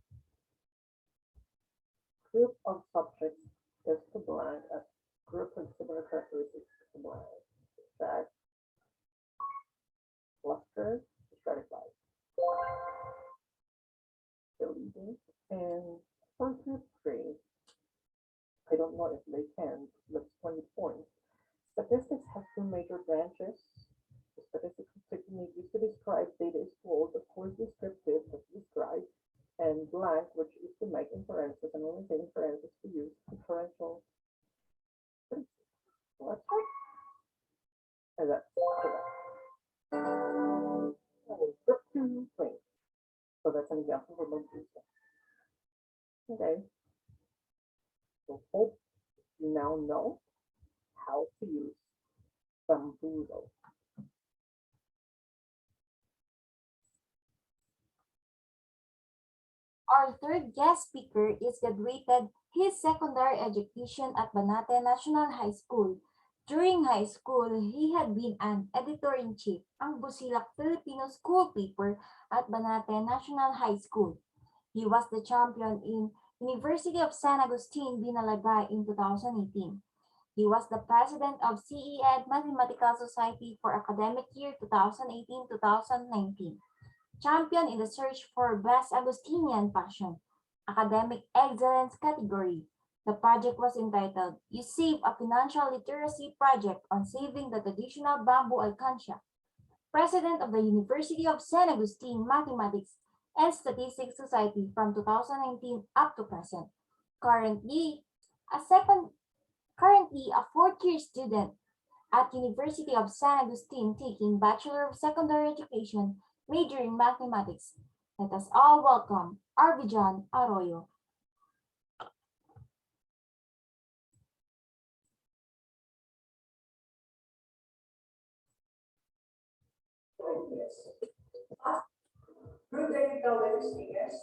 Group of subjects is to blank as group of similar characteristics to blank. That cluster is stratified. Deleting. And for group 3, I don't know if they can, but 20 points. Statistics have 2 major branches. The statistical technique used to describe data is called, of course, descriptive, as described, and blank, which is to make inferences, and only the inferences to use inferential government uses. Okay, so hope you now know how to use Bamboozle. Our third guest speaker is graduated his secondary education at Banate National High School. During high school, he had been an editor-in-chief ang Busilak Filipino school paper at Banate National High School. He was the champion in University of San Agustin, Binalagay in 2018. He was the president of CEED Mathematical Society for academic year 2018-2019. Champion in the search for Best Augustinian Passion, Academic Excellence category. The project was entitled, You Save a Financial Literacy Project on Saving the Traditional Bamboo Alcancia. President of the University of San Agustin Mathematics and Statistics Society from 2019 up to present. Currently, a second currently a fourth-year student at University of San Agustin taking Bachelor of Secondary Education, major in mathematics. Let us all welcome Arvijan Arroyo. Yes. Good day, fellow speakers.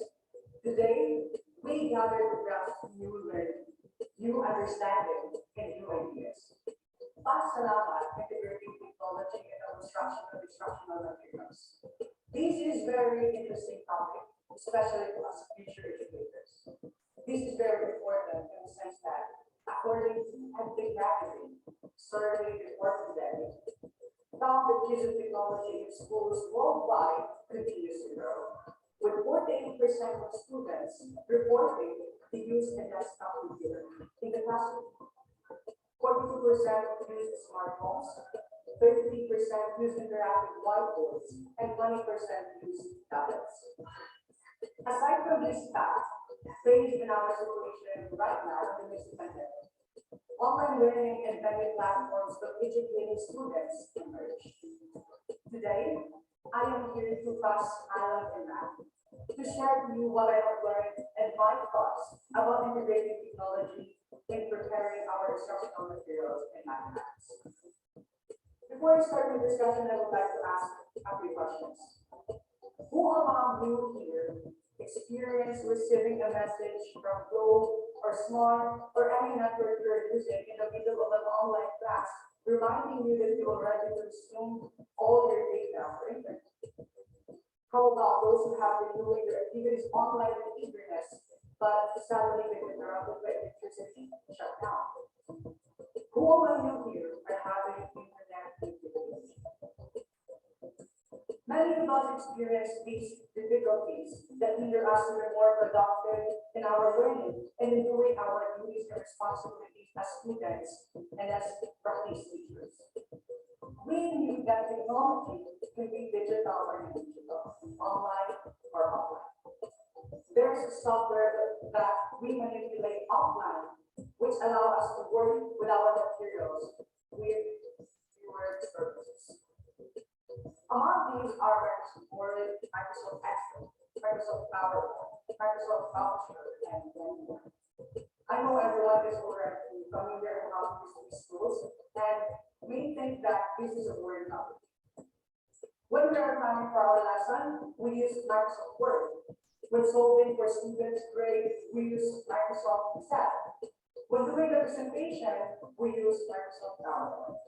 Today, we gather to grasp new learning, new understanding, and new ideas. pasALAMath, integrating technology and the construction of instructional materials. This is very interesting topic, especially to us future educators. This is very important in the sense that, according to Ethnic Magazine, survey report today, found the use of technology in schools worldwide continues to grow, with 48% of students reporting the use of desktop computer in the classroom. 42% use smartphones, 33% use interactive whiteboards, and 20% use tablets. Aside from these facts, based on our situation right now in this pandemic, online learning and many platforms for educating students emerge. Today, I am here to pass Alan and Matt to share with you what I have learned and my thoughts about integrating technology in preparing our instructional materials in mathematics. Before I start the discussion, I would like to ask a few questions. Who among you here experienced receiving a message from Globe or Smart or any network you're using in the middle of an online class, reminding you that you already consumed all your data for internet? How about those who have been doing their activities online with eagerness, but suddenly been interrupted by electricity shut down? Who among you here are having internet difficulties? Many of us experience these difficulties that hinder us to be more productive in our learning and in doing our duties and responsibilities as students and as practice teachers. We knew that technology can be digital or digital, online or offline. There's a software that we manipulate offline, which allow us to work with our materials with fewer services. Among these are Microsoft Word, Microsoft Excel, Microsoft PowerPoint, Microsoft Voucher, and many more. I know everyone is already familiar with how to use these tools and may think that this is a word topic. When we are planning for our lesson, we use Microsoft Word. When solving for students' grade, we use Microsoft Excel. When doing the presentation, we use Microsoft PowerPoint.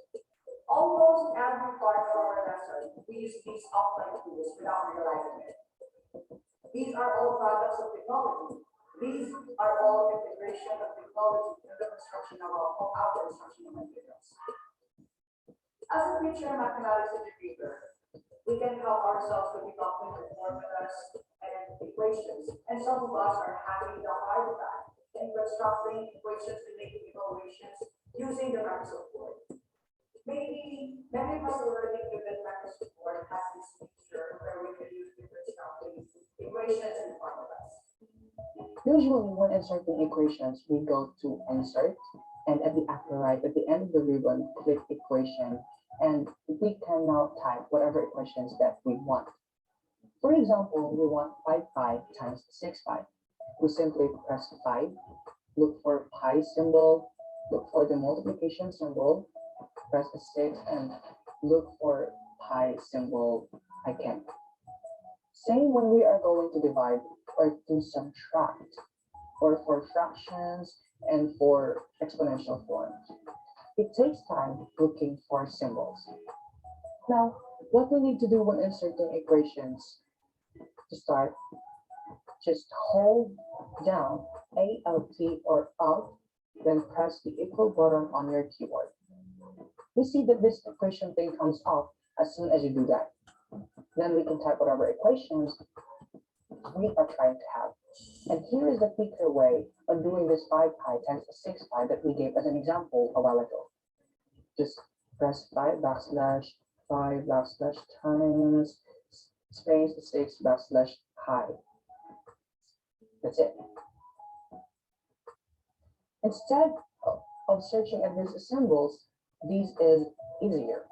Almost every part of our lesson, we use these offline tools without realizing it. These are all products of technology. These are all integration of technology in the construction of our instructional materials. As a future mathematics educator, we can help ourselves to develop with formulas and equations, and some of us are having the hard time in constructing equations to make evaluations using the Microsoft Word. Maybe many of us are learning that Microsoft Word has this feature where we can use different structuring equations and formulas. Usually, when inserting equations, we go to insert, and at the upper right, at the end of the ribbon, click equation, and we can now type whatever equations that we want. For example, we want 5 pi times 6 pi. We simply press 5, look for pi symbol, look for the multiplication symbol, press the 6, and look for pi symbol again. Same when we are going to divide or to subtract, or for fractions and for exponential forms. It takes time looking for symbols. Now, what we need to do when inserting equations to start, just hold down Alt or Alt, then press the equal button on your keyboard. We see that this equation thing comes up as soon as you do that. Then we can type whatever equations we are trying to have. And here is the quicker way of doing this 5 pi times 6 pi that we gave as an example a while ago. Just press 5 backslash times space 6 backslash pi. That's it. Instead of searching at these symbols, this is easier.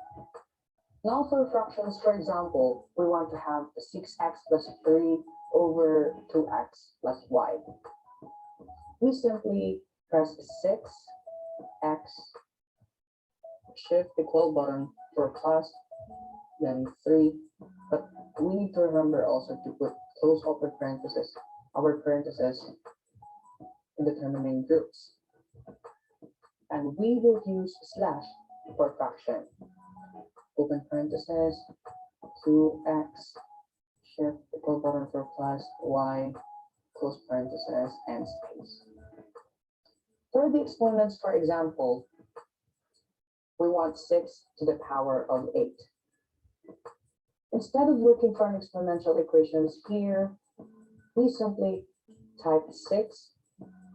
Now for fractions, for example, we want to have 6x plus 3 over 2x plus y. We simply press 6x, shift equal button for plus, then 3, but we need to remember also to put close open parentheses, our parentheses in determining groups. And we will use slash for fraction. Open parentheses, 2x, shift equal button for plus, y, close parentheses, and space. For the exponents, for example, we want 6 to the power of 8. Instead of looking for an exponential equations here, we simply type 6,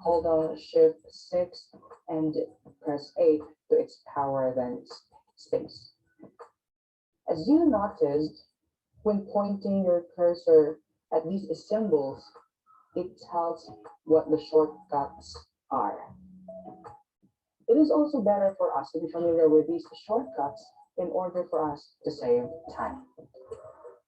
hold down shift 6, and press 8 to its power, then space. As you noticed, when pointing your cursor at these symbols, it tells what the shortcuts are. It is also better for us to be familiar with these shortcuts in order for us to save time.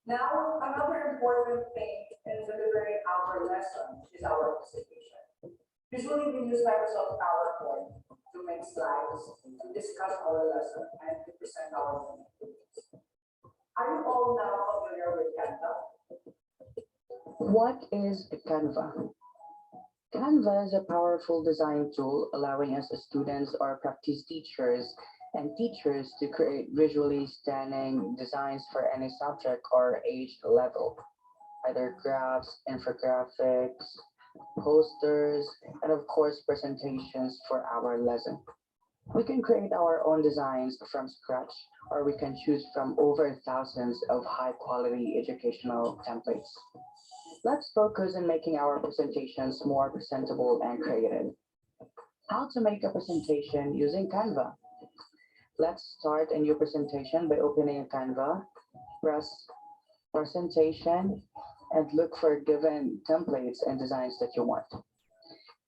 Now, another important thing in delivering our lesson is our presentation. Usually we use Microsoft PowerPoint to make slides, to discuss our lesson, and to present our activities. Are you all now familiar with Canva? What is Canva? Canva is a powerful design tool allowing us as students or practice teachers and teachers to create visually stunning designs for any subject or age level, either graphs, infographics, posters, and of course presentations for our lesson. We can create our own designs from scratch, or we can choose from over thousands of high quality educational templates. Let's focus on making our presentations more presentable and creative. How to make a presentation using Canva? Let's start a new presentation by opening Canva, press presentation, and look for given templates and designs that you want.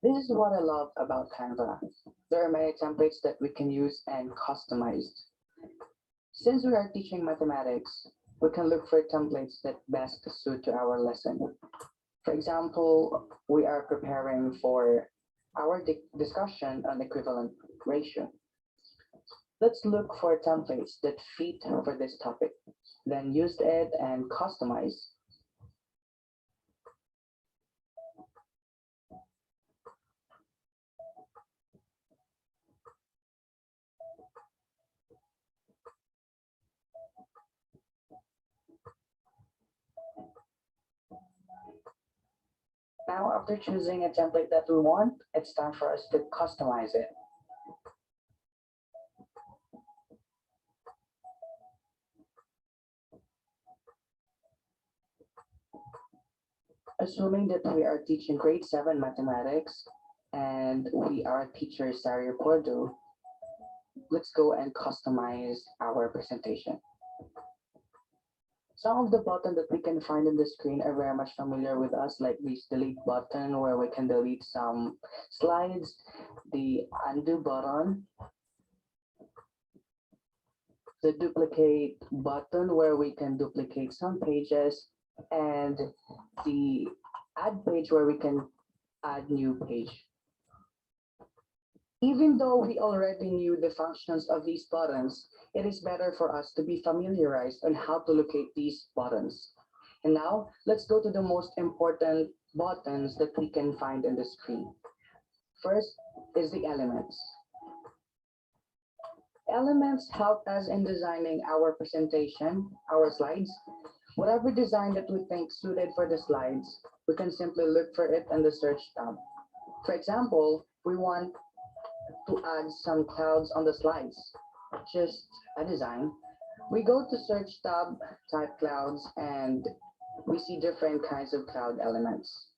This is what I love about Canva. There are many templates that we can use and customize. Since we are teaching mathematics, we can look for templates that best suit to our lesson. For example, we are preparing for our discussion on equivalent ratio. Let's look for templates that fit for this topic, then use it and customize. Now, after choosing a template that we want, it's time for us to customize it. Assuming that we are teaching grade 7 mathematics and we are teacher Cyril, let's go and customize our presentation. Some of the buttons that we can find on the screen are very much familiar with us, like this delete button where we can delete some slides, the undo button, the duplicate button where we can duplicate some pages, and the add page where we can add new page. Even though we already knew the functions of these buttons, it is better for us to be familiarized on how to locate these buttons. And now let's go to the most important buttons that we can find in the screen. First is the elements. Elements help us in designing our presentation, our slides. Whatever design that we think suited for the slides, we can simply look for it in the search tab. For example, we want to add some clouds on the slides, just a design. We go to search tab, type clouds, and we see different kinds of cloud elements.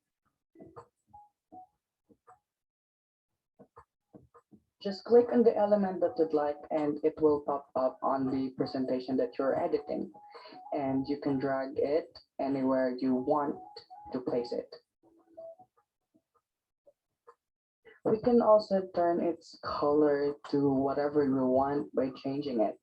Just click on the element that you'd like and it will pop up on the presentation that you're editing. And you can drag it anywhere you want to place it. We can also turn its color to whatever we want by changing it.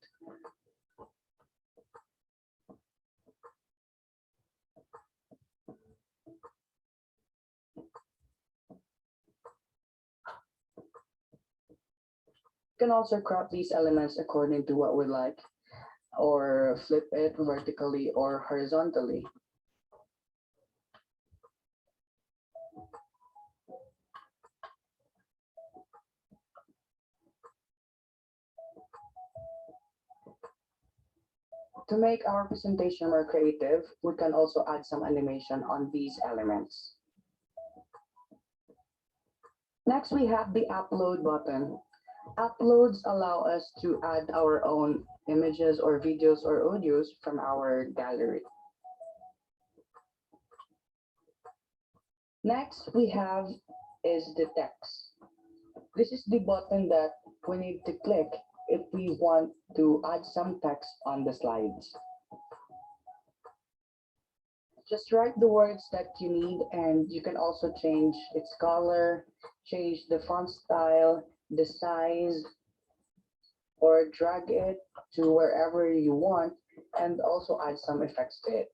You can also crop these elements according to what we like, or flip it vertically or horizontally. To make our presentation more creative, we can also add some animation on these elements. Next, we have the upload button. Uploads allow us to add our own images or videos or audios from our gallery. Next, we have is the text. This is the button that we need to click if we want to add some text on the slides. Just write the words that you need, and you can also change its color, change the font style, the size, or drag it to wherever you want, and also add some effects to it.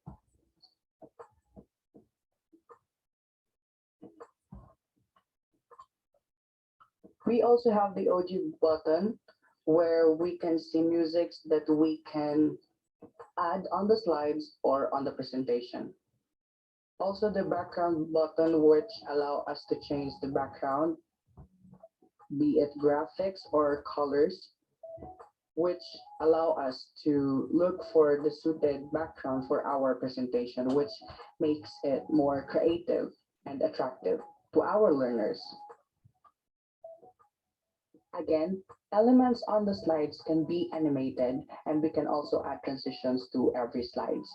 We also have the audio button where we can see music that we can add on the slides or on the presentation. Also the background button, which allow us to change the background, be it graphics or colors, which allow us to look for the suited background for our presentation, which makes it more creative and attractive to our learners. Again, elements on the slides can be animated, and we can also add transitions to every slides.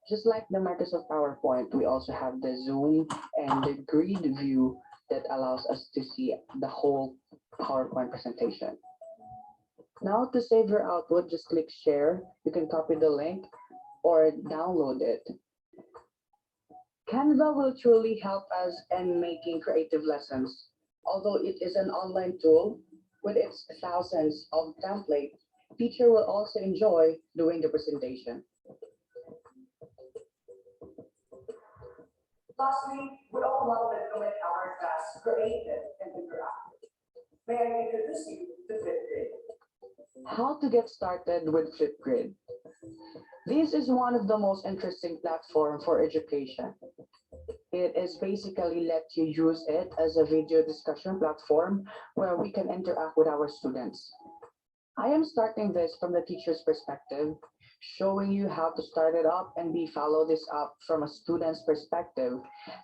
Just like the Microsoft PowerPoint, we also have the zoom and the grid view that allows us to see the whole PowerPoint presentation. Now to save your output, just click share. You can copy the link or download it. Canva will truly help us in making creative lessons. Although it is an online tool with its thousands of templates, teacher will also enjoy doing the presentation. Lastly, we all love to make our class creative and interactive. May I introduce you to Flipgrid? How to get started with Flipgrid. This is one of the most interesting platforms for education. It is basically let you use it as a video discussion platform where we can interact with our students. I am starting this from the teacher's perspective, showing you how to start it up, and we follow this up from a student's perspective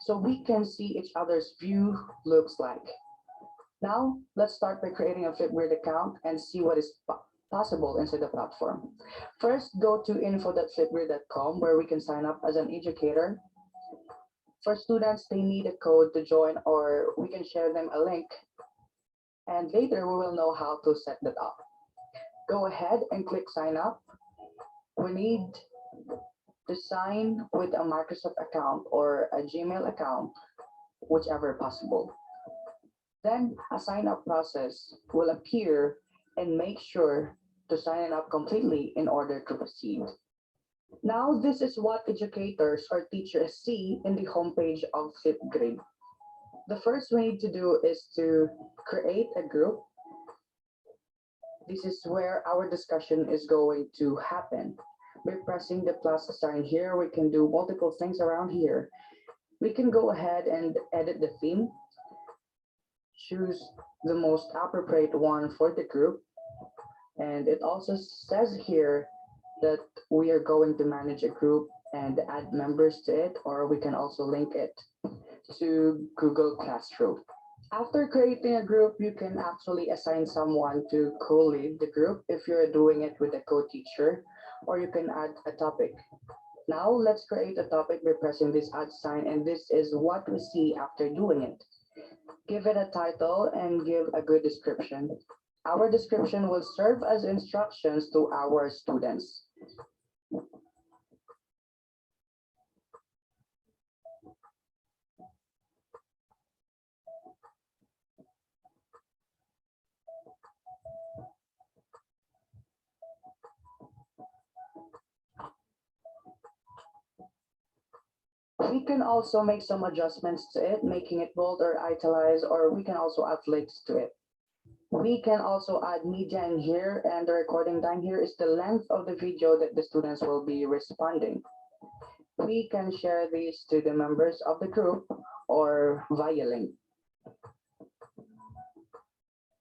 so we can see each other's view looks like. Now, let's start by creating a Flipgrid account and see what is possible inside the platform. First, go to info.flipgrid.com where we can sign up as an educator. For students, they need a code to join, or we can share them a link. And later, we will know how to set that up. Go ahead and click sign up. We need to sign with a Microsoft account or a Gmail account, whichever possible. Then a sign up process will appear, and make sure to sign it up completely in order to proceed. Now, this is what educators or teachers see in the homepage of fifth grade. The first we need to do is to create a group. This is where our discussion is going to happen. By pressing the plus sign here, we can do multiple things around here. We can go ahead and edit the theme, choose the most appropriate one for the group. And it also says here that we are going to manage a group and add members to it, or we can also link it to Google Classroom. After creating a group, you can actually assign someone to co-lead the group if you're doing it with a co-teacher, or you can add a topic. Now let's create a topic by pressing this add sign, and this is what we see after doing it. Give it a title and give a good description. Our description will serve as instructions to our students. We can also make some adjustments to it, making it bold or italize, or we can also add links to it. We can also add media in here, and the recording time here is the length of the video that the students will be responding. We can share these to the members of the group or via link.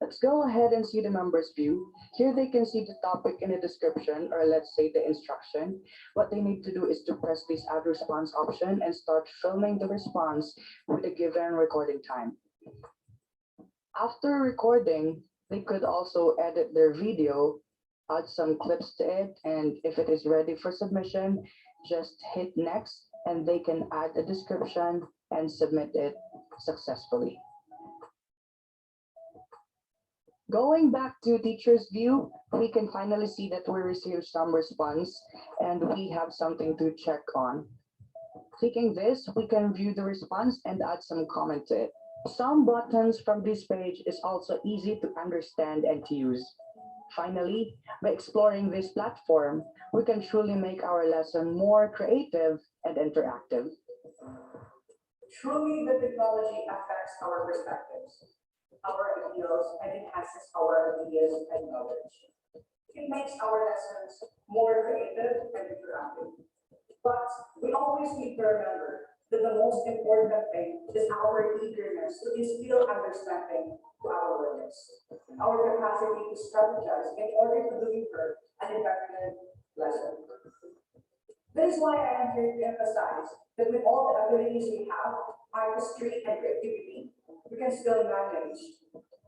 Let's go ahead and see the members view. Here they can see the topic in the description, or let's say the instruction. What they need to do is to press this add response option and start filming the response with a given recording time. After recording, they could also edit their video, add some clips to it, and if it is ready for submission, just hit next and they can add a description and submit it successfully. Going back to teacher's view, we can finally see that we received some response and we have something to check on. Clicking this, we can view the response and add some comment to it. Some buttons from this page is also easy to understand and to use. Finally, by exploring this platform, we can truly make our lesson more creative and interactive. Truly, the technology affects our perspectives, our ideals, and enhances our ideas and knowledge. It makes our lessons more creative and interactive. But we always need to remember that the most important thing is our eagerness to instill understanding to our learners, our capacity to strategize in order to deliver an effective lesson. That is why I am here to emphasize that with all the abilities we have, artistry and creativity, we can still manage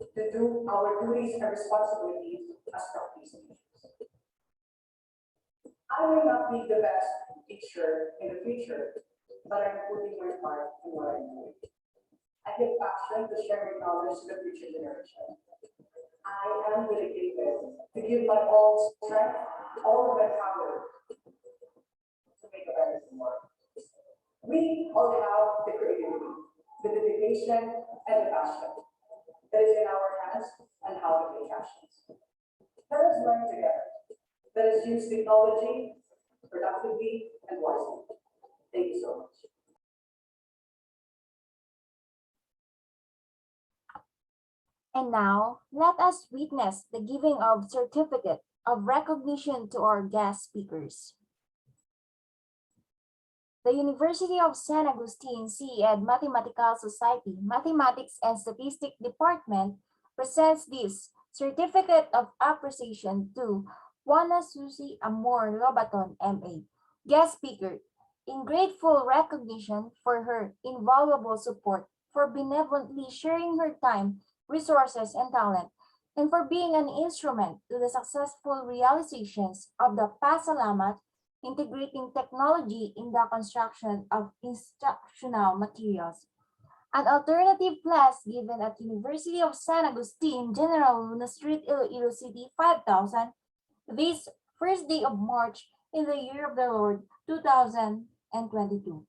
to do our duties and responsibilities as practice teachers. I may not be the best teacher in the future, but I'm putting my part in what I'm doing. I have passion to share my knowledge to the future generation. I am dedicated to give my all strength, all of my power to make a better tomorrow. We all have the creativity, the dedication, and the passion that is in our hands and how to take actions. Let us learn together. Let us use technology productively and wisely. Thank you so much. And now, let us witness the giving of certificate of recognition to our guest speakers. The University of San Agustin CED Mathematical Society Mathematics and Statistics Department presents this Certificate of Appreciation to Juana Suzy Amor Lobaton, MA, guest speaker, in grateful recognition for her invaluable support, for benevolently sharing her time, resources, and talent, and for being an instrument to the successful realizations of the pasALAMath, integrating technology in the construction of instructional materials. An alternative class given at University of San Agustin, General Luna Street, Iloilo City, 5,000, this first day of March in the year of the Lord, 2022.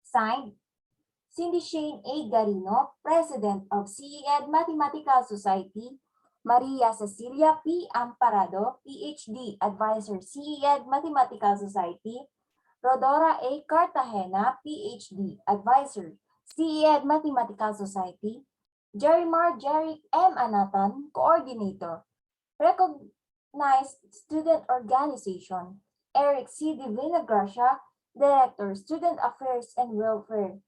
Signed, Cindy Shane A. Garino, President of CED Mathematical Society, Maria Cecilia P. Amparado, PhD, Advisor, CEED Mathematical Society. Rodora A. Cartagena, PhD, Advisor, CEED Mathematical Society. Jerimar Jeric M. Anatan, Coordinator, Recognized Student Organization. Eric C. Divina Gracia, Director, Student Affairs and Welfare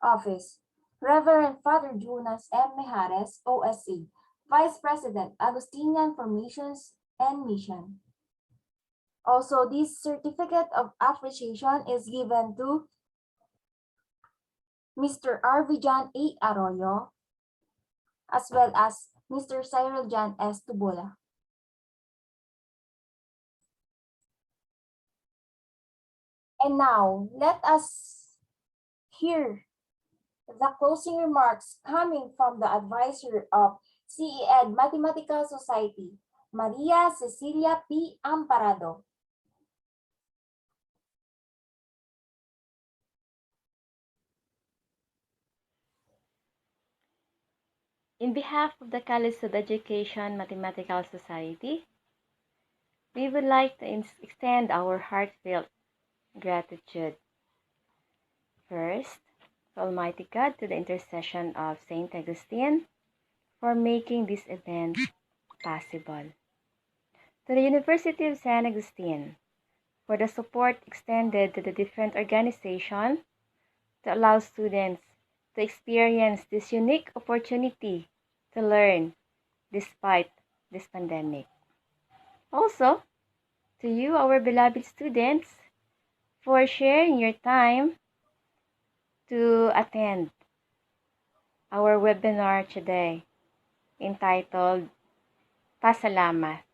Office. Reverend Father Jonas M. Mejares, OSC, Vice President, Agustinian Formations and Mission. Also, this certificate of appreciation is given to Mr. Arvijan A. Arroyo, as well as Mr. Cyril Jan S. Tubola. And now, let us hear the closing remarks coming from the advisor of CEED Mathematical Society, Maria Cecilia P. Amparado. In behalf of the College of Education Mathematical Society, we would like to extend our heartfelt gratitude. First, to Almighty God, to the intercession of Saint Augustine, for making this event possible. To the University of San Agustin, for the support extended to the different organizations to allow students to experience this unique opportunity to learn despite this pandemic. Also, to you, our beloved students, for sharing your time to attend our webinar today entitled pasALAMath,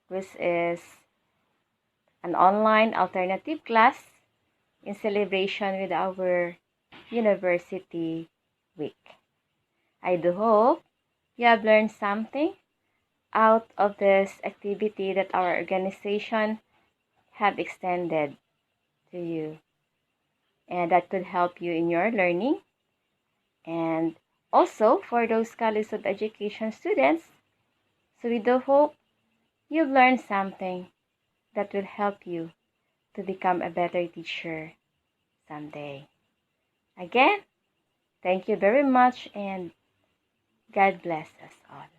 which is an online alternative class in celebration with our University Week. I do hope you have learned something out of this activity that our organization have extended to you, and that could help you in your learning. And also for those College of Education students, so we do hope you've learned something that will help you to become a better teacher someday. Again, thank you very much, and God bless us all.